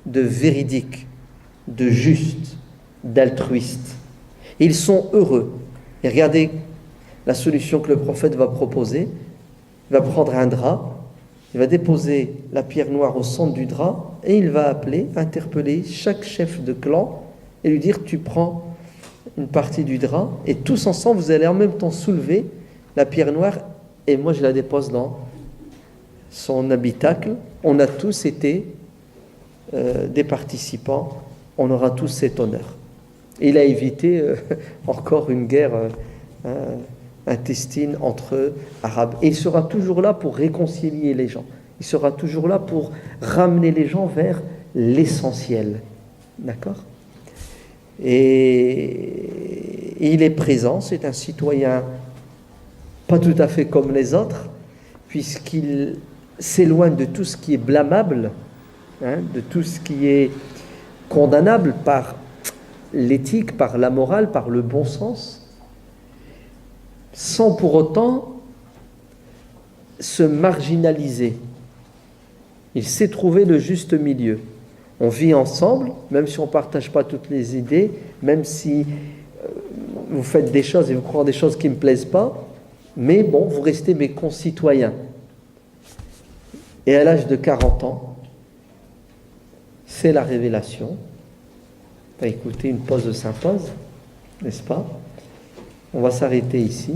de véridique, de juste, d'altruiste. Et ils sont heureux. Et regardez la solution que le prophète va proposer. Il va prendre un drap, il va déposer la pierre noire au centre du drap et il va interpeller chaque chef de clan et lui dire: tu prends une partie du drap et tous ensemble vous allez en même temps soulever la pierre noire et moi je la dépose dans son habitacle. On a tous été des participants, on aura tous cet honneur. Et il a évité encore une guerre intestine entre Arabes. Et il sera toujours là pour réconcilier les gens. Il sera toujours là pour ramener les gens vers l'essentiel. D'accord ? Et il est présent, c'est un citoyen pas tout à fait comme les autres, puisqu'il s'éloigne de tout ce qui est blâmable, de tout ce qui est condamnable par l'éthique, par la morale, par le bon sens, sans pour autant se marginaliser. Il sait trouver le juste milieu. On vit ensemble, même si on ne partage pas toutes les idées, même si vous faites des choses et vous croyez des choses qui ne me plaisent pas, mais bon, vous restez mes concitoyens. Et à l'âge de 40 ans, c'est la révélation. On va écouter une pause de symphose, n'est-ce pas ? On va s'arrêter ici.